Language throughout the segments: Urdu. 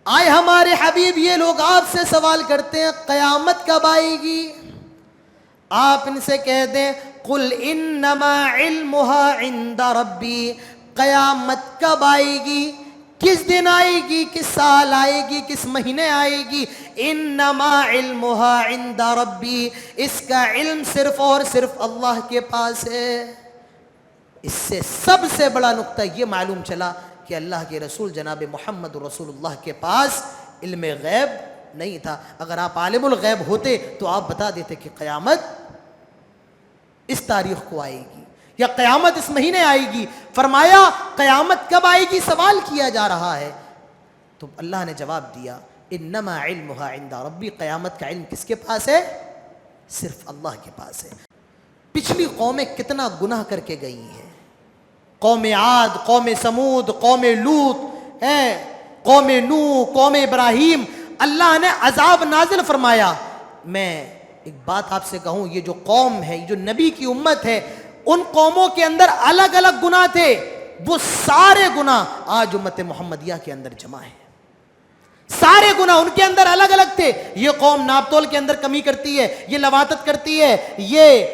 آئے ہمارے حبیب یہ لوگ آپ سے سوال کرتے ہیں قیامت کب آئے گی؟ آپ ان سے کہہ دیں قل انما علمها عند ربی، قیامت کب آئے گی، کس دن آئے گی، کس سال آئے گی، کس مہینے آئے گی؟ انما علمها عند ربی، اس کا علم صرف اور صرف اللہ کے پاس ہے۔ اس سے سب سے بڑا نقطہ یہ معلوم چلا کہ اللہ کے رسول جناب محمد رسول اللہ کے پاس علم غیب نہیں تھا۔ اگر آپ عالم الغیب ہوتے تو آپ بتا دیتے کہ قیامت اس تاریخ کو آئے گی یا قیامت اس مہینے آئے گی۔ فرمایا قیامت کب آئے گی سوال کیا جا رہا ہے، تو اللہ نے جواب دیا انما علمها عند ربی، قیامت کا علم کس کے پاس ہے؟ صرف اللہ کے پاس ہے۔ پچھلی قومیں کتنا گناہ کر کے گئی ہیں، قوم عاد، قوم سمود، قوم لوط، قوم نوح، قوم ابراہیم، اللہ نے عذاب نازل فرمایا۔ میں ایک بات آپ سے کہوں، یہ جو قوم ہے، یہ جو نبی کی امت ہے، ان قوموں کے اندر الگ الگ گناہ تھے، وہ سارے گناہ آج امت محمدیہ کے اندر جمع ہیں۔ سارے گناہ ان کے اندر الگ الگ تھے۔ یہ قوم ناپ تول کے اندر کمی کرتی ہے، یہ لواطت کرتی ہے، یہ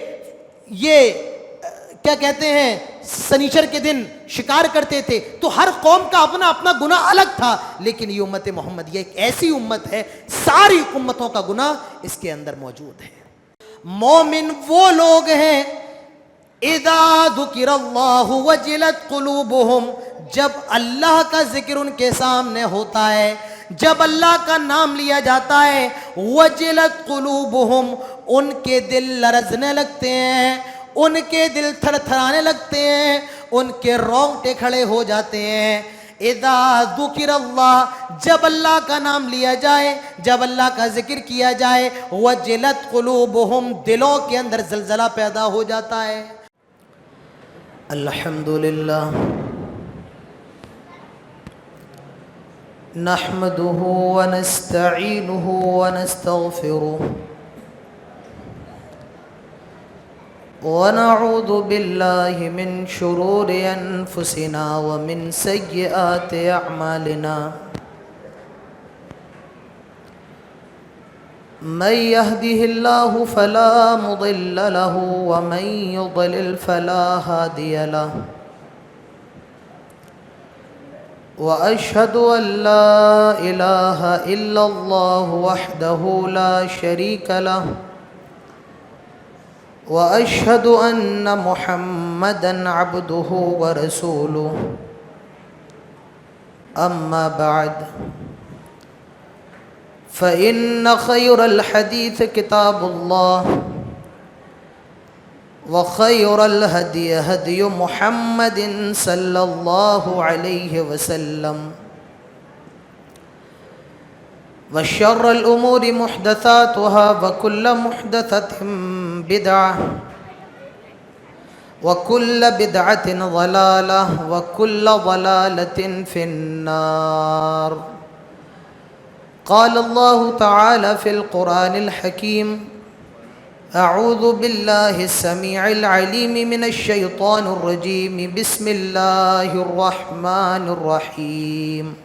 کیا کہتے ہیں سنیچر کے دن شکار کرتے تھے، تو ہر قوم کا اپنا اپنا گناہ الگ تھا۔ لیکن یہ امت محمدیہ ایک ایسی امت ہے، ساری امتوں کا گناہ اس کے اندر موجود ہے۔ مومن وہ لوگ ہیں اذا ذکر اللہ وجلت قلوبہم، جب اللہ کا ذکر ان کے سامنے ہوتا ہے، جب اللہ کا نام لیا جاتا ہے، وجلت قلوبہم، ان کے دل لرزنے لگتے ہیں، ان کے دل تھر تھرانے لگتے ہیں، ان کے رونگٹے کھڑے ہو جاتے ہیں۔ اذا ذکر اللہ، جب اللہ کا نام لیا جائے، جب اللہ کا ذکر کیا جائے، وجلت قلوبہم، دلوں کے اندر زلزلہ پیدا ہو جاتا ہے۔ الحمدللہ نحمده ونستعینه ونستغفره ونعوذ باللہ من شرور انفسنا ومن سیئات اعمالنا، من يهده الله فلا مضل له ومن يضلل فلا هادي له، وأشهد أن لا إله إلا الله وحده لا شريك له، وأشهد أن محمدًا عبده ورسوله، أما بعد فإن خير الحديث كتاب الله، وخير الهدي هدي محمد صلى الله عليه وسلم، وشر الأمور محدثاتها، وكل محدثة بدعة، وكل بدعة ضلالة، وكل ضلالة في النار۔ قال الله تعالى في القرآن الحكيم: أعوذ بالله السميع العليم من الشيطان الرجيم، بسم الله الرحمن الرحيم،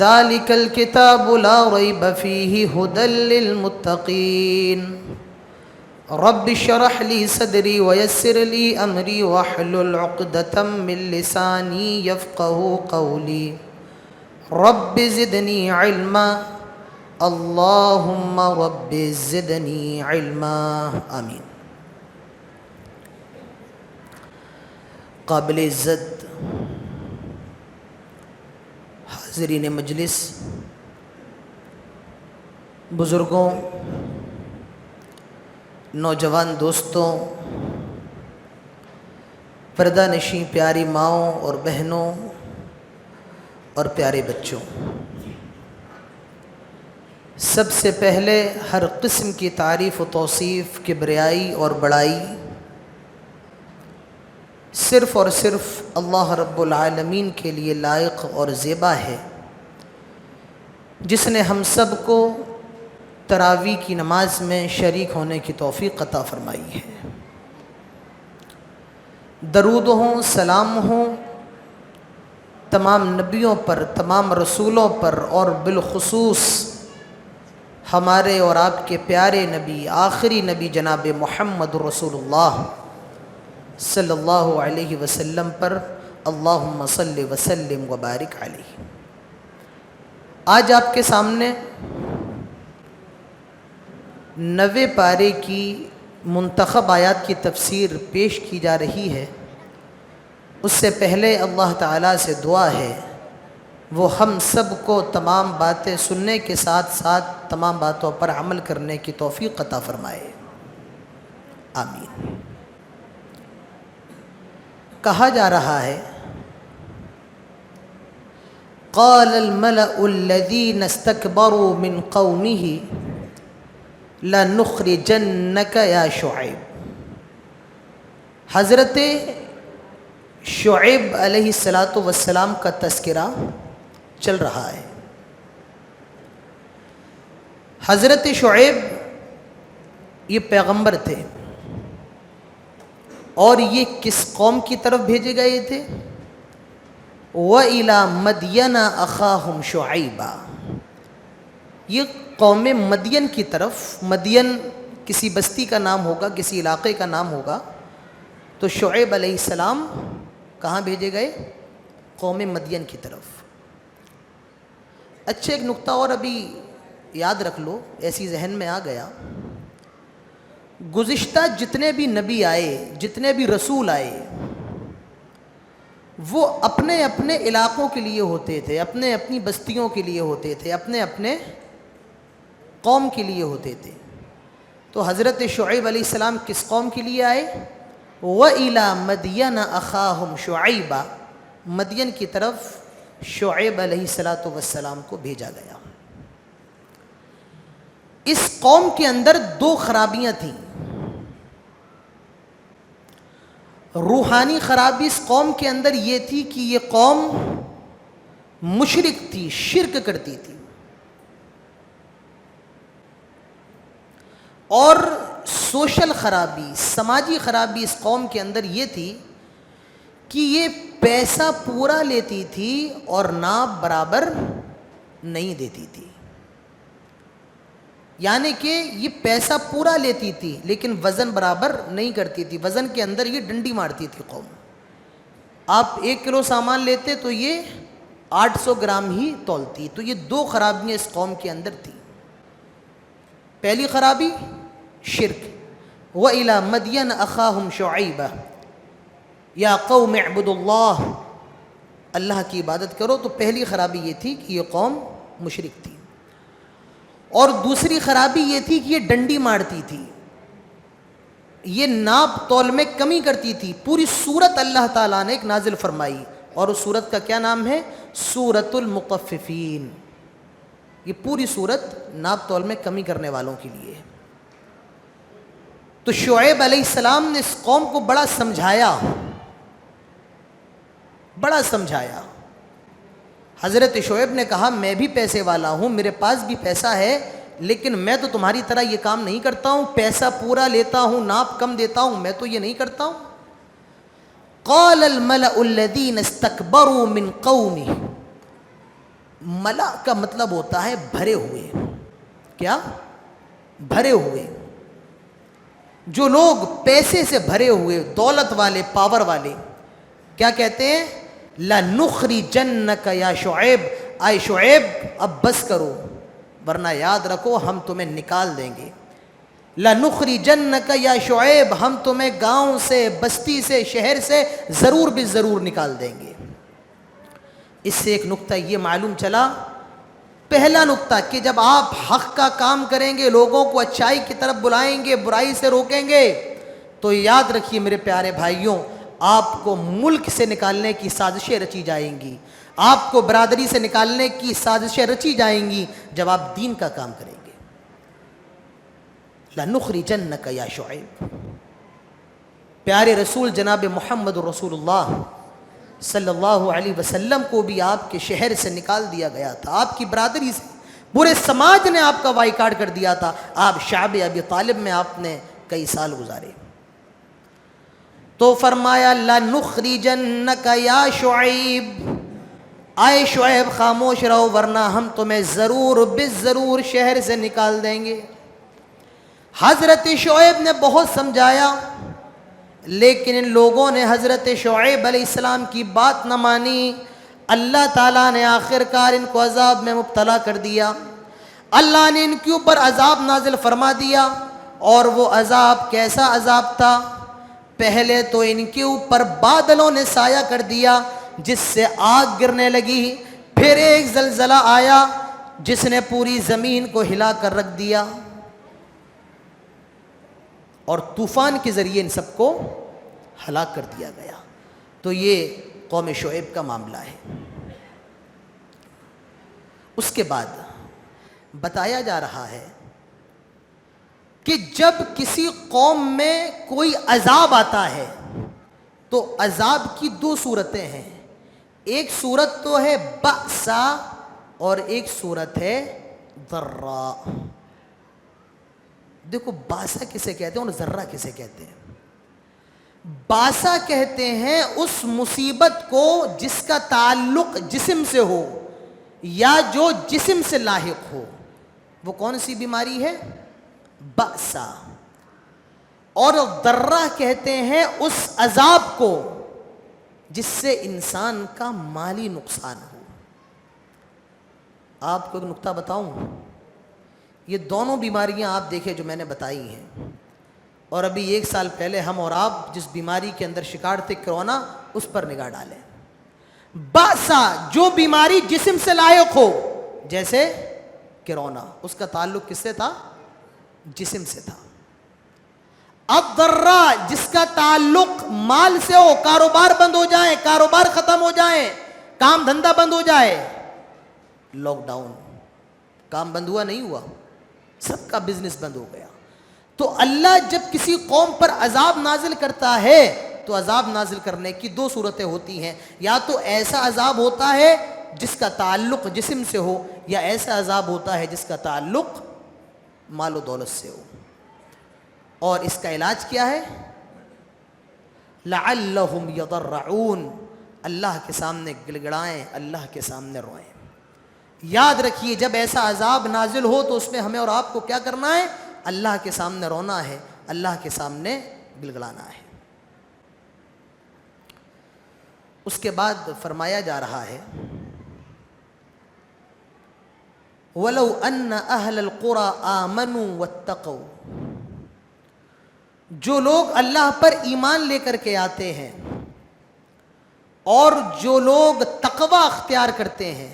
ذلك الكتاب لا ريب فيه هدى للمتقين، رب اشرح لي صدري ويسر لي أمري واحلل عقدة من لساني يفقهوا قولي، رب زدني علما، اللہم رب زدنی علما، آمین۔ قابل عزت حاضرین مجلس، بزرگوں، نوجوان دوستوں، پردہ نشیں پیاری ماؤں اور بہنوں اور پیارے بچوں، سب سے پہلے ہر قسم کی تعریف و توصیف، کبریائی اور بڑائی صرف اور صرف اللہ رب العالمین کے لیے لائق اور زیبا ہے، جس نے ہم سب کو تراویح کی نماز میں شریک ہونے کی توفیق عطا فرمائی ہے۔ درود ہوں، سلام ہوں تمام نبیوں پر، تمام رسولوں پر، اور بالخصوص ہمارے اور آپ کے پیارے نبی، آخری نبی جناب محمد رسول اللہ صلی اللہ علیہ وسلم پر اللہم صلی وسلم وبارک علیہ۔ آج آپ کے سامنے 90 پارے کی منتخب آیات کی تفسیر پیش کی جا رہی ہے۔ اس سے پہلے اللہ تعالیٰ سے دعا ہے وہ ہم سب کو تمام باتیں سننے کے ساتھ ساتھ تمام باتوں پر عمل کرنے کی توفیق عطا فرمائے، آمین۔ کہا جا رہا ہے قال الملأ الذین استکبروا من قومہ لنخرجنک یا شعیب۔ حضرت شعیب علیہ السلام کا تذکرہ چل رہا ہے۔ حضرت شعیب یہ پیغمبر تھے، اور یہ کس قوم کی طرف بھیجے گئے تھے؟ وَإِلَى مَدْيَنَ أَخَاهُمْ شُعَيْبًا۔ یہ قوم مدین کی طرف، مدین کسی بستی کا نام ہوگا، کسی علاقے کا نام ہوگا، تو شعیب علیہ السلام کہاں بھیجے گئے؟ قوم مدین کی طرف۔ اچھا، ایک نقطہ اور ابھی یاد رکھ لو، ایسی ذہن میں آ گیا، گزشتہ جتنے بھی نبی آئے، جتنے بھی رسول آئے، وہ اپنے اپنے علاقوں کے لیے ہوتے تھے، اپنے اپنی بستیوں کے لیے ہوتے تھے، اپنے اپنے قوم کے لیے ہوتے تھے۔ تو حضرت شعیب علیہ السلام کس قوم کے لیے آئے؟ وَإِلَى مَدْيَنَ أَخَاهُمْ شُعَيْبًا، مدین کی طرف شعیب علیہ السلام کو بھیجا گیا۔ اس قوم کے اندر 2 خرابیاں تھیں۔ روحانی خرابی اس قوم کے اندر یہ تھی کہ یہ قوم مشرک تھی، شرک کرتی تھی، اور سوشل خرابی، سماجی خرابی اس قوم کے اندر یہ تھی کہ یہ پیسہ پورا لیتی تھی اور ناپ برابر نہیں دیتی تھی۔ یعنی کہ یہ پیسہ پورا لیتی تھی لیکن وزن برابر نہیں کرتی تھی، وزن کے اندر یہ ڈنڈی مارتی تھی قوم۔ آپ 1 کلو سامان لیتے تو یہ 800 گرام ہی تولتی۔ تو یہ 2 خرابیاں اس قوم کے اندر تھی۔ پہلی خرابی شرک، وَإِلَى مَدْيَنَ أَخَاهُمْ شُعَيْبًا، یا قوم اعبدوا اللہ، اللہ کی عبادت کرو۔ تو پہلی خرابی یہ تھی کہ یہ قوم مشرک تھی، اور دوسری خرابی یہ تھی کہ یہ ڈنڈی مارتی تھی، یہ ناپ تول میں کمی کرتی تھی۔ پوری سورت اللہ تعالیٰ نے ایک نازل فرمائی، اور اس سورت کا کیا نام ہے؟ سورۃ المطففین۔ یہ پوری سورت ناپ تول میں کمی کرنے والوں کے لیے ہے۔ تو شعیب علیہ السلام نے اس قوم کو بڑا سمجھایا، بڑا سمجھایا۔ حضرت شعیب نے کہا میں بھی پیسے والا ہوں، میرے پاس بھی پیسہ ہے، لیکن میں تو تمہاری طرح یہ کام نہیں کرتا ہوں، پیسہ پورا لیتا ہوں، ناپ کم دیتا ہوں، میں تو یہ نہیں کرتا ہوں۔ قال الملأ الذین استکبروا من قومہ، ملأ کا مطلب ہوتا ہے بھرے ہوئے۔ کیا؟ بھرے ہوئے۔ جو لوگ پیسے سے بھرے ہوئے، دولت والے، پاور والے، کیا کہتے ہیں؟ لَنُخْرِجَنَّكَ یا شعیب، آئے شعیب اب بس کرو، ورنہ یاد رکھو ہم تمہیں نکال دیں گے۔ لَنُخْرِجَنَّكَ یا شعیب، ہم تمہیں گاؤں سے، بستی سے، شہر سے ضرور بھی ضرور نکال دیں گے۔ اس سے ایک نقطہ یہ معلوم چلا، پہلا نقطہ کہ جب آپ حق کا کام کریں گے، لوگوں کو اچھائی کی طرف بلائیں گے، برائی سے روکیں گے، تو یاد رکھیے میرے پیارے بھائیوں، آپ کو ملک سے نکالنے کی سازشیں رچی جائیں گی، آپ کو برادری سے نکالنے کی سازشیں رچی جائیں گی جب آپ دین کا کام کریں گے۔ لَنُخْرِجَنَّكَ یا شعیب۔ پیارے رسول جناب محمد رسول اللہ صلی اللہ علیہ وسلم کو بھی آپ کے شہر سے نکال دیا گیا تھا، آپ کی برادری سے، پورے سماج نے آپ کا بائیکاٹ کر دیا تھا۔ آپ شعب ابی طالب میں آپ نے کئی سال گزارے۔ تو فرمایا لَنُخْرِجَنَّكَ یا شعیب، آئے شعیب خاموش رہو ورنہ ہم تمہیں ضرور بالضرور شہر سے نکال دیں گے۔ حضرت شعیب نے بہت سمجھایا، لیکن ان لوگوں نے حضرت شعیب علیہ السلام کی بات نہ مانی۔ اللہ تعالیٰ نے آخر کار ان کو عذاب میں مبتلا کر دیا۔ اللہ نے ان کے اوپر عذاب نازل فرما دیا، اور وہ عذاب کیسا عذاب تھا؟ پہلے تو ان کے اوپر بادلوں نے سایہ کر دیا جس سے آگ گرنے لگی، پھر ایک زلزلہ آیا جس نے پوری زمین کو ہلا کر رکھ دیا، اور طوفان کے ذریعے ان سب کو ہلاک کر دیا گیا۔ تو یہ قوم شعیب کا معاملہ ہے۔ اس کے بعد بتایا جا رہا ہے کہ جب کسی قوم میں کوئی عذاب آتا ہے تو عذاب کی دو صورتیں ہیں، ایک صورت تو ہے بأسا اور ایک صورت ہے ضرا۔ دیکھو باسا کسے کہتے ہیں اور ذرہ کسے کہتے ہیں؟ باسا کہتے ہیں اس مصیبت کو جس کا تعلق جسم سے ہو یا جو جسم سے لاحق ہو۔ وہ کون سی بیماری ہے؟ بأسا۔ اور ضرہ کہتے ہیں اس عذاب کو جس سے انسان کا مالی نقصان ہو۔ آپ کو ایک نکتہ بتاؤں، یہ دونوں بیماریاں آپ دیکھیں جو میں نے بتائی ہیں، اور ابھی 1 سال پہلے ہم اور آپ جس بیماری کے اندر شکار تھے کرونا، اس پر نگاہ ڈالیں۔ بأسا جو بیماری جسم سے لاحق ہو، جیسے کرونا، اس کا تعلق کس سے تھا؟ جسم سے تھا۔ اب ضرہ جس کا تعلق مال سے ہو، کاروبار بند ہو جائے، کاروبار ختم ہو جائے، کام دھندہ بند ہو جائے، لاک ڈاؤن، کام بند ہوا نہیں ہوا، سب کا بزنس بند ہو گیا۔ تو اللہ جب کسی قوم پر عذاب نازل کرتا ہے تو عذاب نازل کرنے کی دو صورتیں ہوتی ہیں، یا تو ایسا عذاب ہوتا ہے جس کا تعلق جسم سے ہو، یا ایسا عذاب ہوتا ہے جس کا تعلق مال و دولت سے ہو۔ اور اس کا علاج کیا ہے؟ لعلہم یضرعون، اللہ کے سامنے گڑگڑائیں، اللہ کے سامنے روئیں۔ یاد رکھیے جب ایسا عذاب نازل ہو تو اس میں ہمیں اور آپ کو کیا کرنا ہے؟ اللہ کے سامنے رونا ہے، اللہ کے سامنے گڑگڑانا ہے۔ اس کے بعد فرمایا جا رہا ہے وَلَوْ أَنَّ أَهْلَ الْقُرَىٰ آمَنُوا وَاتَّقَوْا، جو لوگ اللہ پر ایمان لے کر کے آتے ہیں اور جو لوگ تقوی اختیار کرتے ہیں،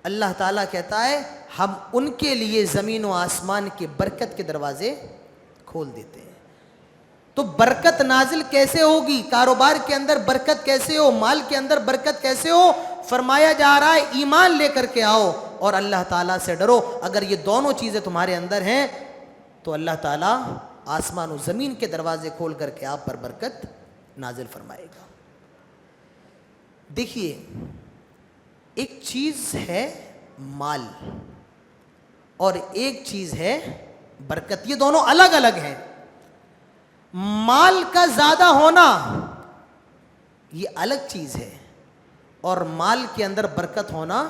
اللہ تعالیٰ کہتا ہے ہم ان کے لیے زمین و آسمان کے برکت کے دروازے کھول دیتے ہیں۔ تو برکت نازل کیسے ہوگی؟ کاروبار کے اندر برکت کیسے ہو؟ مال کے اندر برکت کیسے ہو؟ فرمایا جا رہا ہے ایمان لے کر کے آؤ اور اللہ تعالیٰ سے ڈرو۔ اگر یہ دونوں چیزیں تمہارے اندر ہیں تو اللہ تعالیٰ آسمان و زمین کے دروازے کھول کر کے آپ پر برکت نازل فرمائے گا۔ دیکھیے ایک چیز ہے مال اور ایک چیز ہے برکت، یہ دونوں الگ الگ ہیں۔ مال کا زیادہ ہونا یہ الگ چیز ہے، اور مال کے اندر برکت ہونا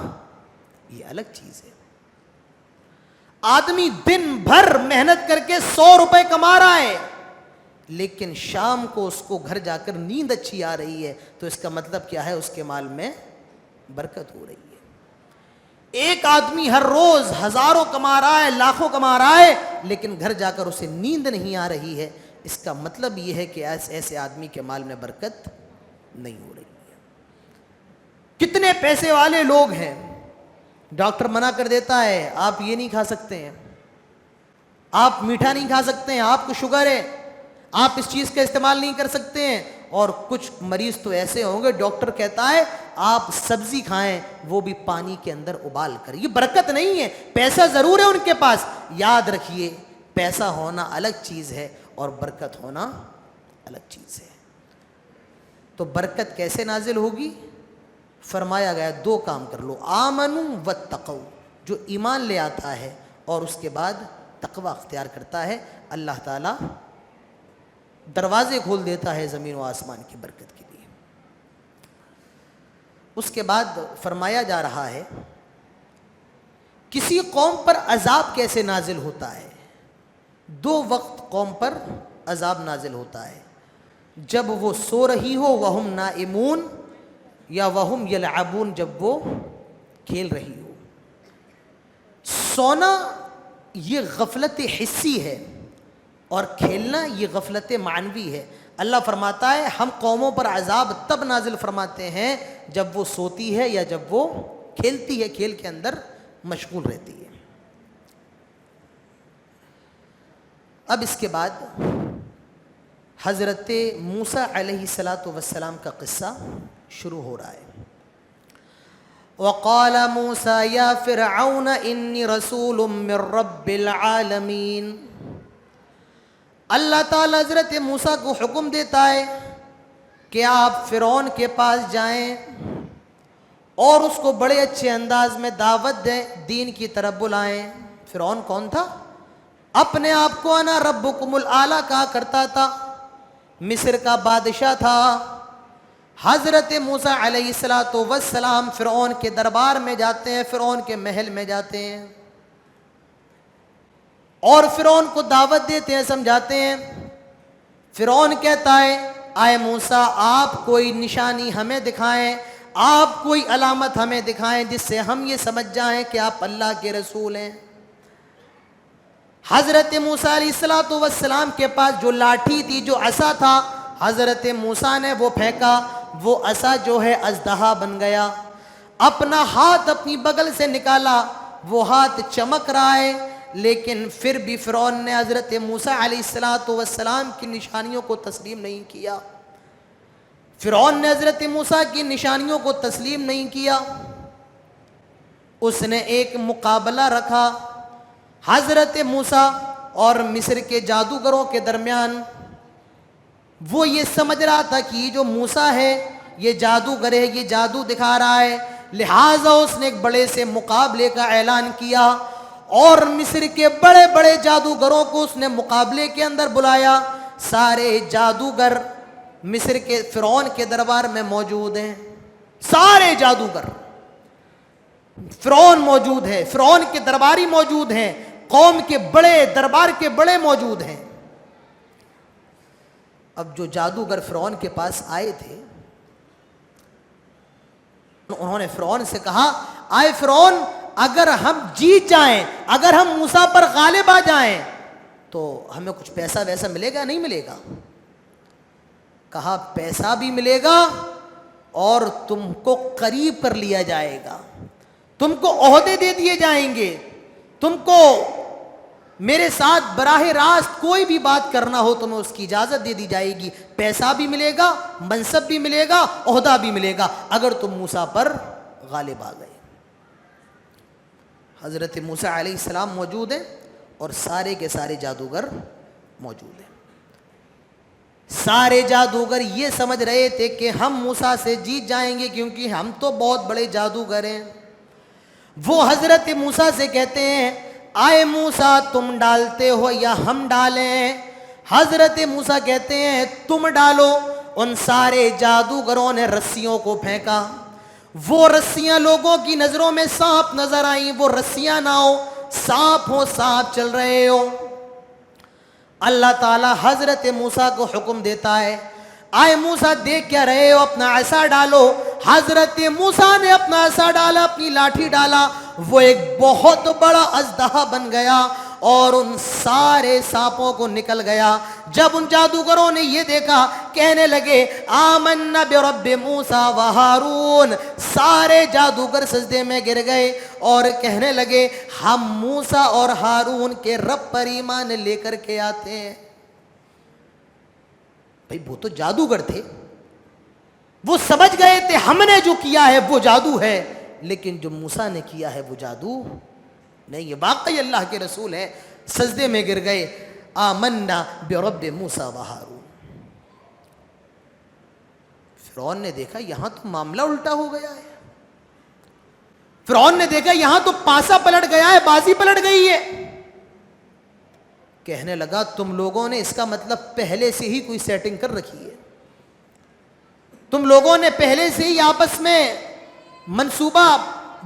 یہ الگ چیز ہے۔ آدمی دن بھر محنت کر کے 100 روپے کما رہا ہے، لیکن شام کو اس کو گھر جا کر نیند اچھی آ رہی ہے، تو اس کا مطلب کیا ہے؟ اس کے مال میں برکت ہو رہی ہے۔ ایک آدمی ہر روز ہزاروں کما رہا ہے، لاکھوں کما رہا ہے، لیکن گھر جا کر اسے نیند نہیں آ رہی ہے، اس کا مطلب یہ ہے کہ ایسے آدمی کے مال میں برکت نہیں ہو رہی ہے۔ کتنے پیسے والے لوگ ہیں، ڈاکٹر منع کر دیتا ہے آپ یہ نہیں کھا سکتے ہیں، آپ میٹھا نہیں کھا سکتے ہیں، آپ کو شوگر ہے، آپ اس چیز کا استعمال نہیں کر سکتے ہیں۔ اور کچھ مریض تو ایسے ہوں گے ڈاکٹر کہتا ہے آپ سبزی کھائیں، وہ بھی پانی کے اندر ابال کر۔ یہ برکت نہیں ہے، پیسہ ضرور ہے ان کے پاس۔ یاد رکھیے پیسہ ہونا الگ چیز ہے اور برکت ہونا الگ چیز ہے۔ تو برکت کیسے نازل ہوگی؟ فرمایا گیا 2 کام کر لو، آمنوا واتقوا، جو ایمان لے آتا ہے اور اس کے بعد تقوی اختیار کرتا ہے، اللہ تعالیٰ دروازے کھول دیتا ہے زمین و آسمان کی برکت کے لیے۔ اس کے بعد فرمایا جا رہا ہے کسی قوم پر عذاب کیسے نازل ہوتا ہے. 2 وقت قوم پر عذاب نازل ہوتا ہے، جب وہ سو رہی ہو وہم نائمون، یا وہم یلعبون، جب وہ کھیل رہی ہو. سونا یہ غفلت حسی ہے اور کھیلنا یہ غفلت معنوی ہے. اللہ فرماتا ہے ہم قوموں پر عذاب تب نازل فرماتے ہیں جب وہ سوتی ہے یا جب وہ کھیلتی ہے، کھیل کے اندر مشغول رہتی ہے. اب اس کے بعد حضرت موسیٰ علیہ السلام کا قصہ شروع ہو رہا ہے. وقال موسیٰ یا فرعون انی رسول من رب العالمین. اللہ تعالیٰ حضرت موسیٰ کو حکم دیتا ہے کہ آپ فرعون کے پاس جائیں اور اس کو بڑے اچھے انداز میں دعوت دیں، دین کی طرف بلائیں. فرعون کون تھا؟ اپنے آپ کو انا ربکم الاعلی کہا کرتا تھا، مصر کا بادشاہ تھا. حضرت موسیٰ علیہ السلام فرعون کے دربار میں جاتے ہیں، فرعون کے محل میں جاتے ہیں اور فرعون کو دعوت دیتے ہیں، سمجھاتے ہیں. فرعون کہتا ہے آئے موسیٰ آپ کوئی نشانی ہمیں دکھائیں، آپ کوئی علامت ہمیں دکھائیں جس سے ہم یہ سمجھ جائیں کہ آپ اللہ کے رسول ہیں. حضرت موسیٰ علیہ السلام کے پاس جو لاٹھی تھی، جو عصا تھا، حضرت موسیٰ نے وہ پھینکا، وہ عصا جو ہے اژدہا بن گیا. اپنا ہاتھ اپنی بغل سے نکالا، وہ ہاتھ چمک رہا ہے، لیکن پھر بھی فرعون نے حضرت موسیٰ علیہ السلام کی نشانیوں کو تسلیم نہیں کیا. فرعون نے حضرت موسیٰ کی نشانیوں کو تسلیم نہیں کیا. اس نے ایک مقابلہ رکھا حضرت موسیٰ اور مصر کے جادوگروں کے درمیان. وہ یہ سمجھ رہا تھا کہ یہ جو موسیٰ ہے یہ جادوگر ہے، یہ جادو دکھا رہا ہے، لہٰذا اس نے ایک بڑے سے مقابلے کا اعلان کیا اور مصر کے بڑے بڑے جادوگروں کو اس نے مقابلے کے اندر بلایا. سارے جادوگر مصر کے فرعون کے دربار میں موجود ہیں، سارے جادوگر. فرعون موجود ہے، فرعون کے درباری موجود ہیں، قوم کے بڑے دربار کے بڑے موجود ہیں. اب جو جادوگر فرعون کے پاس آئے تھے انہوں نے فرعون سے کہا آئے فرعون، اگر ہم جیت جائیں، اگر ہم موسیٰ پر غالب آ جائیں تو ہمیں کچھ پیسہ ویسا ملے گا نہیں ملے گا؟ کہا پیسہ بھی ملے گا اور تم کو قریب کر لیا جائے گا، تم کو عہدے دے دیے جائیں گے، تم کو میرے ساتھ براہ راست کوئی بھی بات کرنا ہو تمہیں اس کی اجازت دے دی جائے گی، پیسہ بھی ملے گا، منصب بھی ملے گا، عہدہ بھی ملے گا اگر تم موسیٰ پر غالب آ گئے. حضرت موسیٰ علیہ السلام موجود ہیں اور سارے کے سارے جادوگر موجود ہیں. سارے جادوگر یہ سمجھ رہے تھے کہ ہم موسیٰ سے جیت جائیں گے کیونکہ ہم تو بہت بڑے جادوگر ہیں. وہ حضرت موسیٰ سے کہتے ہیں آئے موسیٰ تم ڈالتے ہو یا ہم ڈالیں؟ حضرت موسیٰ کہتے ہیں تم ڈالو. ان سارے جادوگروں نے رسیوں کو پھینکا. وہ رسیاں لوگوں کی نظروں میں سانپ نظر آئیں، وہ رسیاں نہ ہو، سانپ ہو، سانپ چل رہے ہو. اللہ تعالیٰ حضرت موسیٰ کو حکم دیتا ہے آئے موسیٰ دیکھ کیا رہے ہو، اپنا عصا ڈالو. حضرت موسیٰ نے اپنا عصا ڈالا، اپنی لاٹھی ڈالا، وہ ایک بہت بڑا اژدہا بن گیا اور ان سارے سانپوں کو نکل گیا. جب ان جادوگروں نے یہ دیکھا کہنے لگے آمنا برب موسیٰ و ہارون. سارے جادوگر سجدے میں گر گئے اور کہنے لگے ہم موسیٰ اور ہارون کے رب پر ایمان لے کر کے آتے ہیں. بھئی وہ تو جادوگر تھے، وہ سمجھ گئے تھے ہم نے جو کیا ہے وہ جادو ہے، لیکن جو موسیٰ نے کیا ہے وہ جادو نہیں، یہ واقعی اللہ کے رسول ہیں. سجدے میں گر گئے آمنا برب موسیٰ و ہارون. فرعون نے دیکھا یہاں تو معاملہ الٹا ہو گیا ہے. فرعون نے دیکھا یہاں تو پاسا پلٹ گیا ہے، بازی پلٹ گئی ہے. کہنے لگا تم لوگوں نے اس کا مطلب پہلے سے ہی کوئی سیٹنگ کر رکھی ہے، تم لوگوں نے پہلے سے ہی آپس میں منصوبہ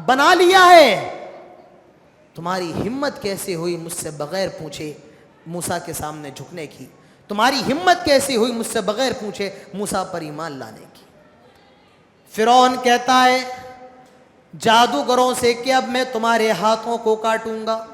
بنا لیا ہے، تمہاری ہمت کیسے ہوئی مجھ سے بغیر پوچھے موسیٰ کے سامنے جھکنے کی؟ تمہاری ہمت کیسے ہوئی مجھ سے بغیر پوچھے موسیٰ پر ایمان لانے کی؟ فرعون کہتا ہے جادوگروں سے کہ اب میں تمہارے ہاتھوں کو کاٹوں گا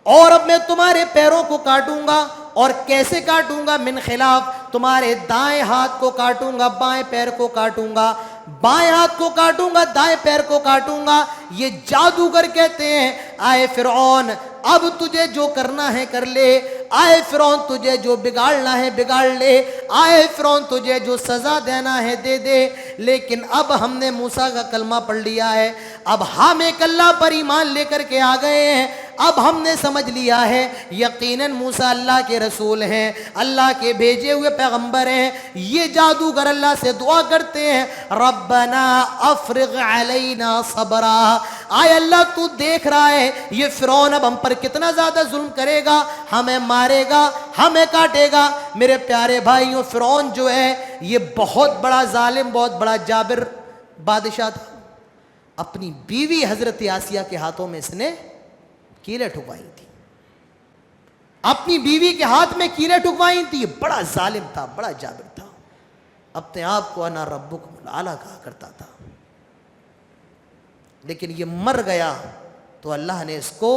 اور اب میں تمہارے پیروں کو کاٹوں گا، اور کیسے کاٹوں گا؟ من خلاف، تمہارے دائیں ہاتھ کو کاٹوں گا، بائیں پیر کو کاٹوں گا، بائیں ہاتھ کو کاٹوں گا، دائیں پیر کو کاٹوں گا۔ یہ جادوگر کہتے ہیں آئے فرعون اب تجھے جو کرنا ہے کر لے، آئے فرعون تجھے جو بگاڑنا ہے بگاڑ لے، آئے فرعون تجھے جو سزا دینا ہے دے دے، لیکن اب ہم نے موسیٰ کا کلمہ پڑھ لیا ہے، اب ہم ایک اللہ پر ایمان لے کر کے آ گئے ہیں، اب ہم نے سمجھ لیا ہے یقیناً موسیٰ اللہ کے رسول ہیں، اللہ کے بھیجے ہوئے پیغمبر ہیں۔ یہ جادوگر اللہ سے دعا کرتے ہیں ربنا افرغ علینا صبرا، آئے اللہ تو دیکھ رہا ہے یہ فرعون اب ہم پر کتنا زیادہ ظلم کرے گا، ہمیں مارے گا، ہمیں کاٹے گا۔ میرے پیارے بھائیوں، فرعون جو ہے یہ بہت بڑا ظالم، بہت بڑا جابر بادشاہ تھا۔ اپنی بیوی حضرت آسیہ کے ہاتھوں میں اس نے کیلیں ٹھکوائی تھی، اپنی بیوی کے ہاتھ میں کیلیں ٹھکوائی تھی۔ یہ بڑا ظالم تھا، بڑا جابر تھا، اپنے آپ کو انا ربکم الاعلی کہا کرتا تھا۔ لیکن یہ مر گیا تو اللہ نے اس کو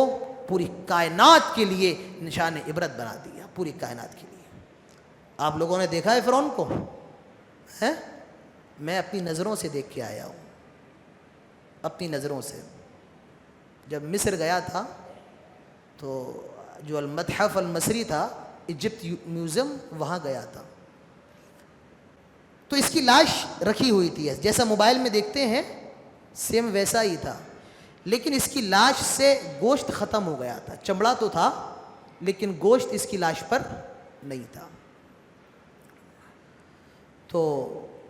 پوری کائنات کے لیے نشان عبرت بنا دیا، پوری کائنات کے لیے۔ آپ لوگوں نے دیکھا ہے فرعون کو؟ ہے؟ میں اپنی نظروں سے دیکھ کے آیا ہوں، اپنی نظروں سے۔ جب مصر گیا تھا تو جو المتحف المصری تھا، ایجپٹ میوزیم، وہاں گیا تھا تو اس کی لاش رکھی ہوئی تھی، جیسا موبائل میں دیکھتے ہیں سیم ویسا ہی تھا، لیکن اس کی لاش سے گوشت ختم ہو گیا تھا، چمڑا تو تھا لیکن گوشت اس کی لاش پر نہیں تھا۔ تو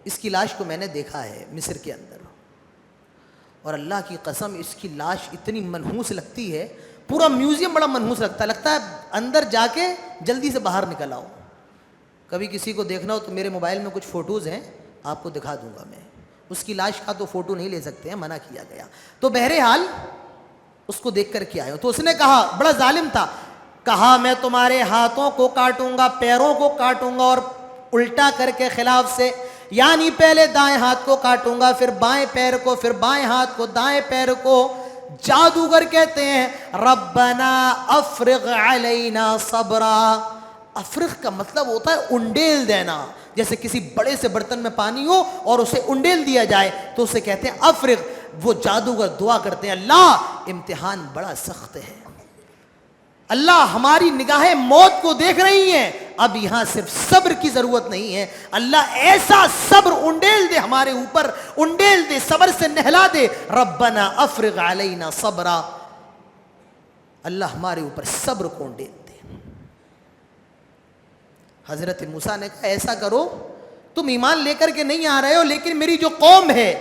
اس کی لاش کو میں نے دیکھا ہے مصر کے اندر، اور اللہ کی قسم اس کی لاش اتنی منحوس لگتی ہے، پورا میوزیم بڑا منحوس لگتا ہے اندر جا کے جلدی سے باہر نکل آؤ۔ کبھی کسی کو دیکھنا ہو تو میرے موبائل میں کچھ فوٹوز ہیں، آپ کو دکھا دوں گا میں۔ اس کی لاش کا تو فوٹو نہیں لے سکتے ہیں، منع کیا گیا۔ تو بہرحال اس کو دیکھ کر کے آئے ہو۔ تو اس نے کہا، بڑا ظالم تھا، کہا میں تمہارے ہاتھوں کو کاٹوں گا، پیروں کو کاٹوں گا، اور الٹا کر کے خلاف سے، یعنی پہلے دائیں ہاتھ کو کاٹوں گا، پھر بائیں پیر کو، پھر بائیں ہاتھ کو، دائیں پیر کو۔ جادوگر کہتے ہیں ربنا افرغ علینا صبرا۔ افرغ کا مطلب ہوتا ہے انڈیل دینا، جیسے کسی بڑے سے برتن میں پانی ہو اور اسے انڈیل دیا جائے تو اسے کہتے ہیں افرغ۔ وہ جادوگر دعا کرتے ہیں اللہ امتحان بڑا سخت ہے، اللہ ہماری نگاہیں موت کو دیکھ رہی ہیں، اب یہاں صرف صبر کی ضرورت نہیں ہے، اللہ ایسا صبر انڈیل دے ہمارے اوپر، انڈیل دے، صبر سے نہلا دے۔ ربنا افرغ علینا صبرا، اللہ ہمارے اوپر صبر کو انڈیل دے۔ حضرت موسیٰ نے کہا ایسا کرو، تم ایمان لے کر کے نہیں آ رہے ہو، لیکن میری جو قوم ہے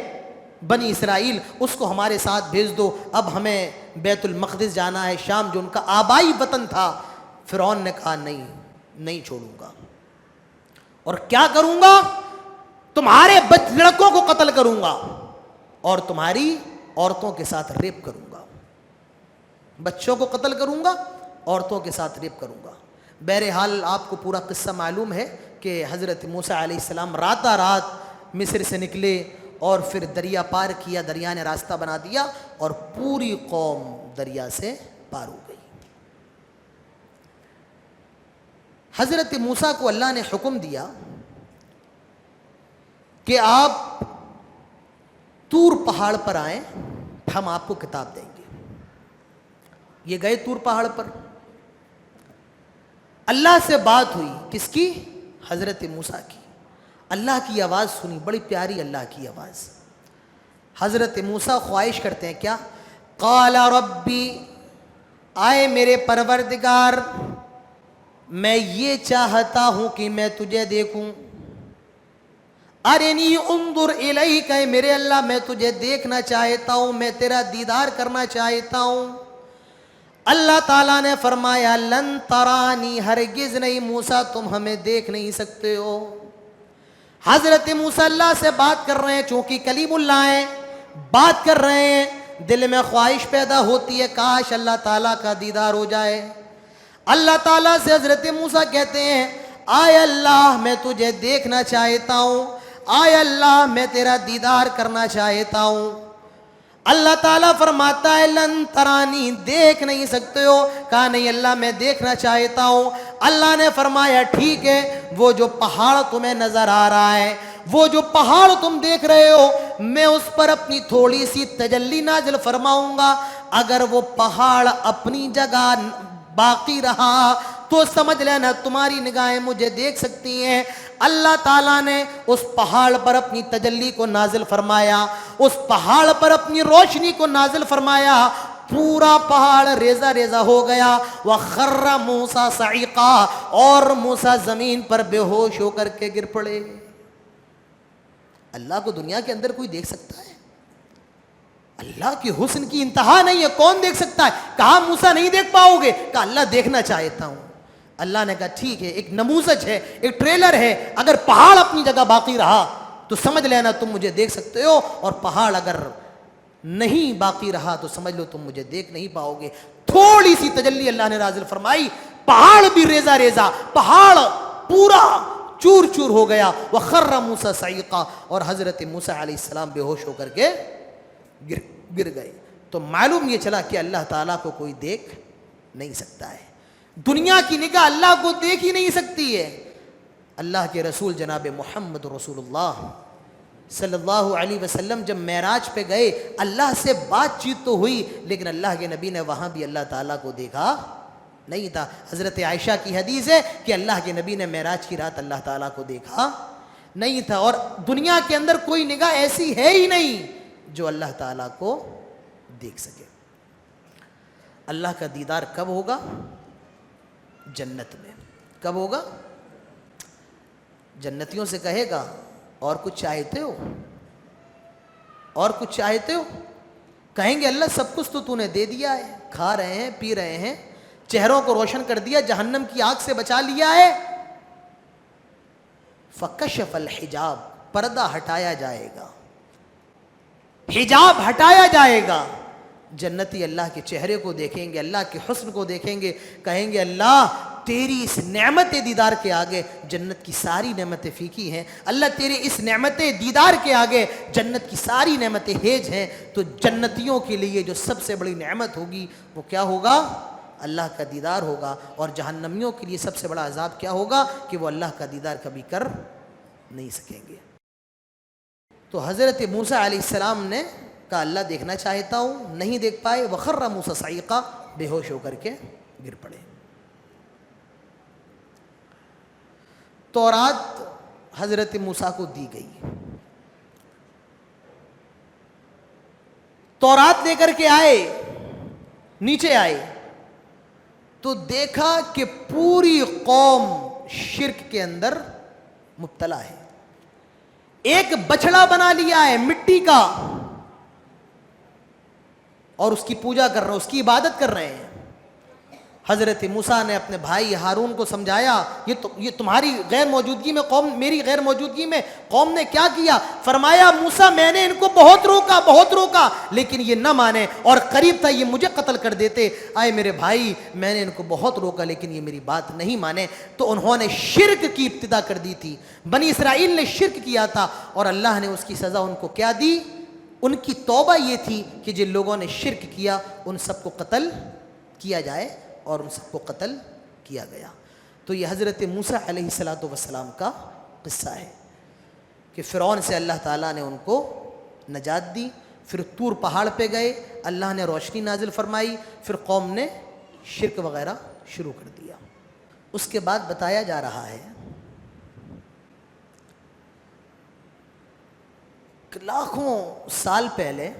بنی اسرائیل اس کو ہمارے ساتھ بھیج دو، اب ہمیں بیت المقدس جانا ہے، شام جو ان کا آبائی وطن تھا۔ فرعون نے کہا نہیں چھوڑوں گا، اور کیا کروں گا؟ تمہارے لڑکوں کو قتل کروں گا اور تمہاری عورتوں کے ساتھ ریپ کروں گا، بچوں کو قتل کروں گا، عورتوں کے ساتھ ریپ کروں گا۔ بہرحال آپ کو پورا قصہ معلوم ہے کہ حضرت موسیٰ علیہ السلام راتہ رات مصر سے نکلے اور پھر دریا پار کیا، دریا نے راستہ بنا دیا اور پوری قوم دریا سے پار ہو گئی۔ حضرت موسیٰ کو اللہ نے حکم دیا کہ آپ طور پہاڑ پر آئیں، ہم آپ کو کتاب دیں گے۔ یہ گئے طور پہاڑ پر، اللہ سے بات ہوئی، کس کی؟ حضرت موسیٰ کی۔ اللہ کی آواز سنی، بڑی پیاری اللہ کی آواز۔ حضرت موسیٰ خواہش کرتے ہیں کیا؟ قال ربی، آئے میرے پروردگار، میں یہ چاہتا ہوں کہ میں تجھے دیکھوں۔ ارنی انظر الیک، میرے اللہ میں تجھے دیکھنا چاہتا ہوں، میں تیرا دیدار کرنا چاہتا ہوں۔ اللہ تعالیٰ نے فرمایا لن ترانی، ہرگز نہیں موسیٰ تم ہمیں دیکھ نہیں سکتے ہو۔ حضرت موسیٰ اللہ سے بات کر رہے ہیں، چونکہ کلیم اللہ ہیں، بات کر رہے ہیں, دل میں خواہش پیدا ہوتی ہے کاش اللہ تعالیٰ کا دیدار ہو جائے. اللہ تعالیٰ سے حضرت موسیٰ کہتے ہیں آئے اللہ میں تجھے دیکھنا چاہتا ہوں, آئے اللہ میں تیرا دیدار کرنا چاہتا ہوں. اللہ تعالیٰ فرماتا ہے لن ترانی, دیکھ نہیں سکتے ہو. کہا نہیں اللہ میں دیکھنا چاہتا ہوں. اللہ نے فرمایا ٹھیک ہے, وہ جو پہاڑ تمہیں نظر آ رہا ہے, وہ جو پہاڑ تم دیکھ رہے ہو, میں اس پر اپنی تھوڑی سی تجلی نازل فرماؤں گا. اگر وہ پہاڑ اپنی جگہ باقی رہا تو سمجھ لینا تمہاری نگاہیں مجھے دیکھ سکتی ہیں. اللہ تعالیٰ نے اس پہاڑ پر اپنی تجلی کو نازل فرمایا, اس پہاڑ پر اپنی روشنی کو نازل فرمایا. پورا پہاڑ ریزہ ریزہ ہو گیا. وَخَرَّ مُوسَىٰ صَعِقًا, اور موسیٰ زمین پر بے ہوش ہو کر کے گر پڑے. اللہ کو دنیا کے اندر کوئی دیکھ سکتا ہے؟ اللہ کی حسن کی انتہا نہیں ہے, کون دیکھ سکتا ہے؟ کہا موسیٰ نہیں دیکھ پاؤ گے, کہا اللہ دیکھنا چاہتا ہوں. اللہ نے کہا ٹھیک ہے, ایک نموذج ہے, ایک ٹریلر ہے, اگر پہاڑ اپنی جگہ باقی رہا تو سمجھ لینا تم مجھے دیکھ سکتے ہو, اور پہاڑ اگر نہیں باقی رہا تو سمجھ لو تم مجھے دیکھ نہیں پاؤ گے. تھوڑی سی تجلی اللہ نے نازل فرمائی, پہاڑ بھی ریزہ ریزہ, پہاڑ پورا چور چور ہو گیا. وَخَرَّ مُوسَىٰ صَعِقًا, اور حضرت موسیٰ علیہ السلام بے ہوش ہو کر کے گر گئے. تو معلوم یہ چلا کہ اللہ تعالیٰ کو کوئی دیکھ نہیں سکتا ہے. دنیا کی نگاہ اللہ کو دیکھ ہی نہیں سکتی ہے. اللہ کے رسول جناب محمد رسول اللہ صلی اللہ علیہ وسلم جب معراج پہ گئے, اللہ سے بات چیت تو ہوئی, لیکن اللہ کے نبی نے وہاں بھی اللہ تعالیٰ کو دیکھا نہیں تھا. حضرت عائشہ کی حدیث ہے کہ اللہ کے نبی نے معراج کی رات اللہ تعالیٰ کو دیکھا نہیں تھا. اور دنیا کے اندر کوئی نگاہ ایسی ہے ہی نہیں جو اللہ تعالیٰ کو دیکھ سکے. اللہ کا دیدار کب ہوگا؟ جنت میں. کب ہوگا؟ جنتیوں سے کہے گا اور کچھ چاہتے ہو؟ اور کچھ چاہتے ہو؟ کہیں گے اللہ سب کچھ تو نے دے دیا ہے, کھا رہے ہیں, پی رہے ہیں, چہروں کو روشن کر دیا, جہنم کی آگ سے بچا لیا ہے. فَكَشَفَ الْحِجَابَ, پردہ ہٹایا جائے گا, حجاب ہٹایا جائے گا. جنتی اللہ کے چہرے کو دیکھیں گے, اللہ کے حسن کو دیکھیں گے, کہیں گے اللہ تیری اس نعمت دیدار کے آگے جنت کی ساری نعمتیں پھیکی ہیں. اللہ تیرے اس نعمت دیدار کے آگے جنت کی ساری نعمتیں ہیج ہیں. تو جنتیوں کے لیے جو سب سے بڑی نعمت ہوگی وہ کیا ہوگا؟ اللہ کا دیدار ہوگا. اور جہنمیوں کے لیے سب سے بڑا عذاب کیا ہوگا؟ کہ وہ اللہ کا دیدار کبھی کر نہیں سکیں گے. تو حضرت موسیٰ علیہ السلام نے کہا اللہ دیکھنا چاہتا ہوں, نہیں دیکھ پائے. وَخَرَّ مُوسَىٰ صَعِقًا, بے ہوش ہو کر کے گر پڑے. تورات حضرت موسیٰ کو دی گئی. تورات لے کر کے آئے, نیچے آئے تو دیکھا کہ پوری قوم شرک کے اندر مبتلا ہے. ایک بچڑا بنا لیا ہے مٹی کا اور اس کی پوجا کر رہے ہیں, اس کی عبادت کر رہے ہیں. حضرت موسیٰ نے اپنے بھائی ہارون کو سمجھایا, یہ تمہاری غیر موجودگی میں قوم, میری غیر موجودگی میں قوم نے کیا کیا. فرمایا موسیٰ میں نے ان کو بہت روکا لیکن یہ نہ مانے, اور قریب تھا یہ مجھے قتل کر دیتے. آئے میرے بھائی میں نے ان کو بہت روکا لیکن یہ میری بات نہیں مانے. تو انہوں نے شرک کی ابتدا کر دی تھی. بنی اسرائیل نے شرک کیا تھا اور اللہ نے اس کی سزا ان کو کیا دی؟ ان کی توبہ یہ تھی کہ جن لوگوں نے شرک کیا ان سب کو قتل کیا جائے, اور ان سب کو قتل کیا گیا. تو یہ حضرت موسیٰ علیہ السلام کا قصہ ہے کہ فرعون سے اللہ تعالیٰ نے ان کو نجات دی. پھر طور پہاڑ پہ گئے, اللہ نے روشنی نازل فرمائی, پھر قوم نے شرک وغیرہ شروع کر دیا. اس کے بعد بتایا جا رہا ہے کہ لاکھوں سال پہلے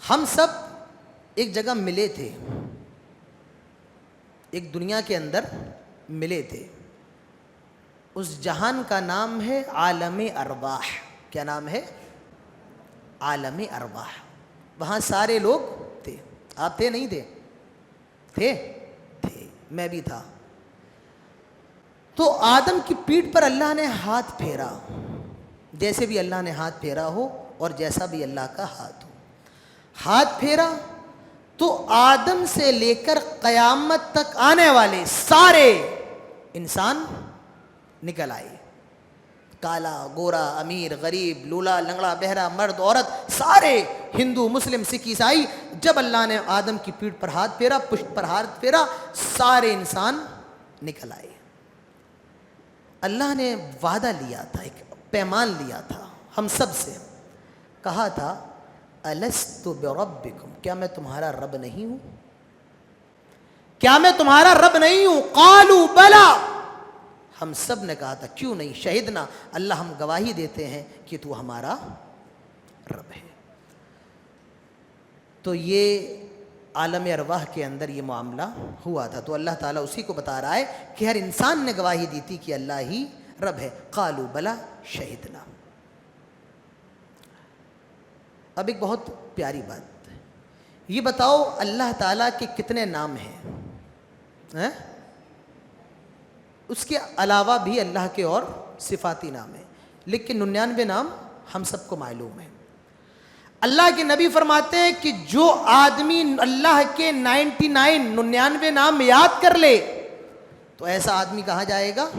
ہم سب ایک جگہ ملے تھے, ایک دنیا کے اندر ملے تھے. اس جہان کا نام ہے عالم ارواح. کیا نام ہے؟ عالم ارواح. وہاں سارے لوگ تھے. آپ تھے نہیں تھے؟ تھے, میں بھی تھا. تو آدم کی پیٹھ پر اللہ نے ہاتھ پھیرا, جیسے بھی اللہ نے ہاتھ پھیرا ہو اور جیسا بھی اللہ کا ہاتھ ہو. ہاتھ پھیرا تو آدم سے لے کر قیامت تک آنے والے سارے انسان نکل آئے. کالا گورا امیر غریب لولا لنگڑا بہرا مرد عورت سارے ہندو مسلم سکھ عیسائی. جب اللہ نے آدم کی پیٹھ پر ہاتھ پھیرا پشت پر ہاتھ پھیرا سارے انسان نکل آئے. اللہ نے وعدہ لیا تھا, ایک پیمان لیا تھا ہم سب سے, کہا تھا الست بربکم, کیا میں تمہارا رب نہیں ہوں, کیا میں تمہارا رب نہیں ہوں. قالوا بلا, ہم سب نے کہا تھا کیوں نہیں, شہدنا, اللہ ہم گواہی دیتے ہیں کہ تو ہمارا رب ہے. تو یہ عالم ارواح کے اندر یہ معاملہ ہوا تھا. تو اللہ تعالیٰ اسی کو بتا رہا ہے کہ ہر انسان نے گواہی دی تھی کہ اللہ ہی رب ہے. قالوا بلا شہدنا. اب ایک بہت پیاری بات, یہ بتاؤ اللہ تعالیٰ کے کتنے نام ہیں؟ اس کے علاوہ بھی اللہ کے اور صفاتی نام ہیں, لیکن 99 نام ہم سب کو معلوم ہیں. اللہ کے نبی فرماتے ہیں کہ جو آدمی اللہ کے 99 نام یاد کر لے تو ایسا آدمی کہا جائے گا,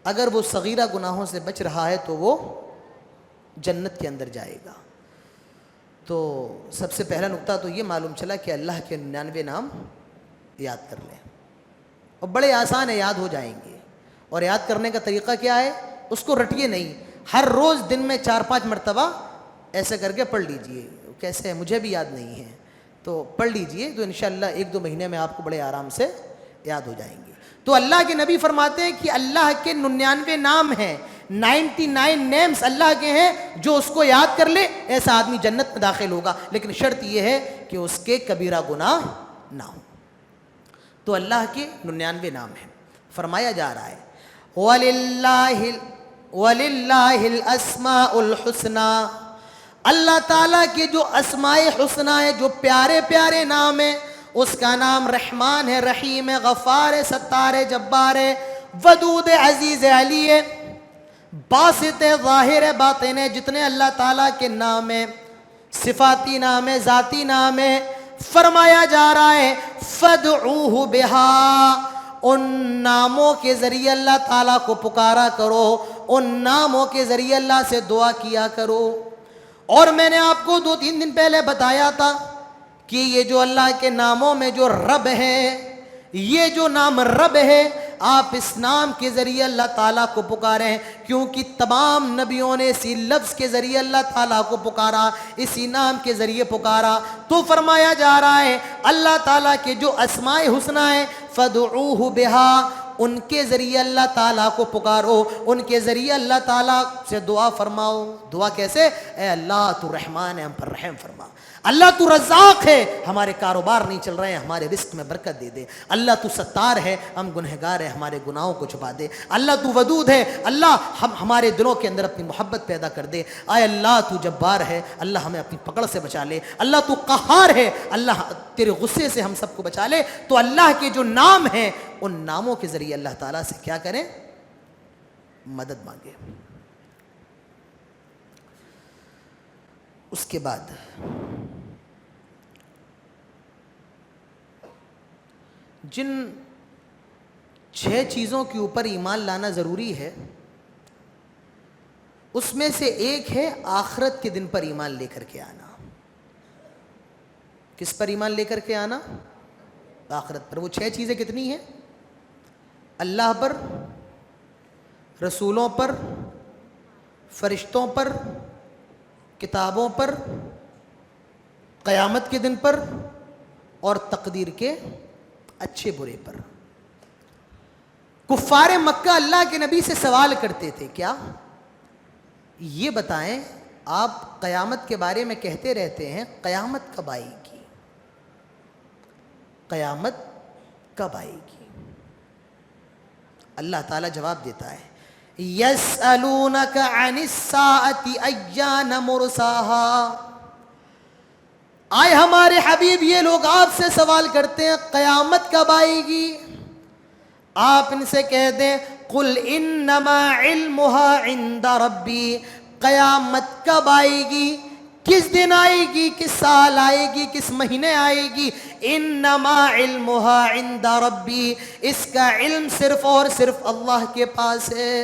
اگر وہ صغیرہ گناہوں سے بچ رہا ہے تو وہ جنت کے اندر جائے گا. تو سب سے پہلا نقطہ تو یہ معلوم چلا کہ اللہ کے 99 نام یاد کر لیں, اور بڑے آسان ہے, یاد ہو جائیں گے. اور یاد کرنے کا طریقہ کیا ہے, اس کو رٹیے نہیں, ہر روز دن میں 4-5 مرتبہ ایسے کر کے پڑھ لیجئے. کیسے ہے مجھے بھی یاد نہیں ہے, تو پڑھ لیجئے, تو انشاءاللہ 1-2 مہینے میں آپ کو بڑے آرام سے یاد ہو جائیں گے. تو اللہ کے نبی فرماتے ہیں کہ اللہ کے 99 نام ہیں, 99 نیمز اللہ کے ہیں, جو اس کو یاد کر لے ایسا آدمی جنت میں داخل ہوگا, لیکن شرط یہ ہے کہ اس کے کبیرہ گناہ نہ ہو. تو اللہ کے 99 نام ہیں. فرمایا جا رہا ہے وَلِلَّهِ الْأَسْمَاءُ الْحُسْنَى, اللہ تعالیٰ کے جو اسماء حسنہ ہیں, جو پیارے پیارے نام ہیں, اس کا نام رحمان ہے, رحیم ہے, غفار ہے, ستار ہے, جبار ہے, ودود ہے, عزیز ہے, علی ہے, باسط ہے, ظاہر ہے, باطن ہے. جتنے اللہ تعالیٰ کے نام ہیں, صفاتی نام ہے, ذاتی نام ہے, فرمایا جا رہا ہے فَادْعُوهُ بِهَا, ان ناموں کے ذریعے اللہ تعالیٰ کو پکارا کرو, ان ناموں کے ذریعے اللہ سے دعا کیا کرو. اور میں نے آپ کو 2-3 دن پہلے بتایا تھا کہ یہ جو اللہ کے ناموں میں جو رب ہے, یہ جو نام رب ہے, آپ اس نام کے ذریعے اللہ تعالیٰ کو پکاریں, کیونکہ تمام نبیوں نے اسی لفظ کے ذریعے اللہ تعالیٰ کو پکارا, اسی نام کے ذریعے پکارا. تو فرمایا جا رہا ہے اللہ تعالیٰ کے جو اسماء حسنہ ہیں فَادْعُوهُ بِهَا, ان کے ذریعے اللہ تعالیٰ کو پکارو, ان کے ذریعے اللہ تعالیٰ سے دعا فرماؤ. دعا کیسے؟ اے اللہ تو رحمان ہے, ہم پر رحم فرما. اللہ تو رزاق ہے, ہمارے کاروبار نہیں چل رہے ہیں, ہمارے رزق میں برکت دے دے. اللہ تو ستار ہے, ہم گنہگار ہیں, ہمارے گناہوں کو چھپا دے. اللہ تو ودود ہے, اللہ ہمارے دلوں کے اندر اپنی محبت پیدا کر دے. اے اللہ تو جبار ہے, اللہ ہمیں اپنی پکڑ سے بچا لے. اللہ تو قہار ہے, اللہ تیرے غصے سے ہم سب کو بچا لے. تو اللہ کے جو نام ہیں ان ناموں کے ذریعے اللہ تعالیٰ سے کیا کریں, مدد مانگے. اس کے بعد جن 6 چیزوں کے اوپر ایمان لانا ضروری ہے, اس میں سے ایک ہے آخرت کے دن پر ایمان لے کر کے آنا. کس پر ایمان لے کر کے آنا؟ آخرت پر. وہ 6 چیزیں کتنی ہیں؟ اللہ پر, رسولوں پر, فرشتوں پر, کتابوں پر, قیامت کے دن پر, اور تقدیر کے اچھے برے پر. کفار مکہ اللہ کے نبی سے سوال کرتے تھے, کیا یہ بتائیں آپ قیامت کے بارے میں کہتے رہتے ہیں, قیامت کب آئے گی, قیامت کب آئے گی؟ اللہ تعالیٰ جواب دیتا ہے یسألونک عن الساعۃ ایان مرساہا. آئے ہمارے حبیب, یہ لوگ آپ سے سوال کرتے ہیں قیامت کب آئے گی. آپ ان سے کہہ دیں قل انما علمها عند ربی, قیامت کب آئے گی, کس دن آئے گی, کس سال آئے گی, کس مہینے آئے گی. انما علمها عند ربی, اس کا علم صرف اور صرف اللہ کے پاس ہے.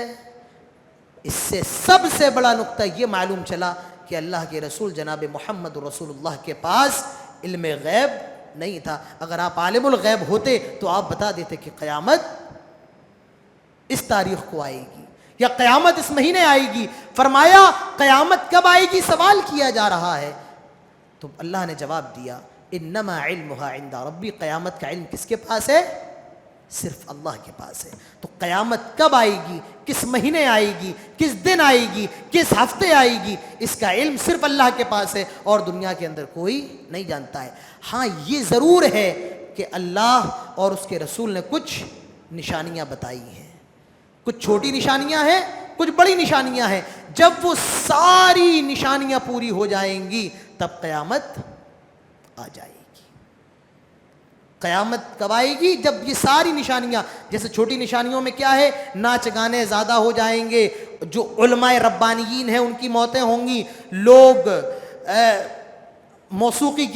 اس سے سب سے بڑا نقطہ یہ معلوم چلا کہ اللہ کے رسول جناب محمد رسول اللہ کے پاس علم غیب نہیں تھا. اگر آپ عالم الغیب ہوتے تو آپ بتا دیتے کہ قیامت اس تاریخ کو آئے گی یا قیامت اس مہینے آئے گی. فرمایا قیامت کب آئے گی سوال کیا جا رہا ہے, تو اللہ نے جواب دیا انما علمها عند ربی, قیامت کا علم کس کے پاس ہے, صرف اللہ کے پاس ہے. تو قیامت کب آئے گی, کس مہینے آئے گی, کس دن آئے گی, کس ہفتے آئے گی, اس کا علم صرف اللہ کے پاس ہے اور دنیا کے اندر کوئی نہیں جانتا ہے. ہاں یہ ضرور ہے کہ اللہ اور اس کے رسول نے کچھ نشانیاں بتائی ہیں, کچھ چھوٹی نشانیاں ہیں, کچھ بڑی نشانیاں ہیں. جب وہ ساری نشانیاں پوری ہو جائیں گی تب قیامت آ جائے گی. قیامت کب آئے گی, جب یہ ساری نشانیاں, جیسے چھوٹی نشانیوں میں کیا ہے, ناچ گانے زیادہ ہو جائیں گے, جو علماء ربانیین ہیں ان کی موتیں ہوں گی, لوگ موسیقی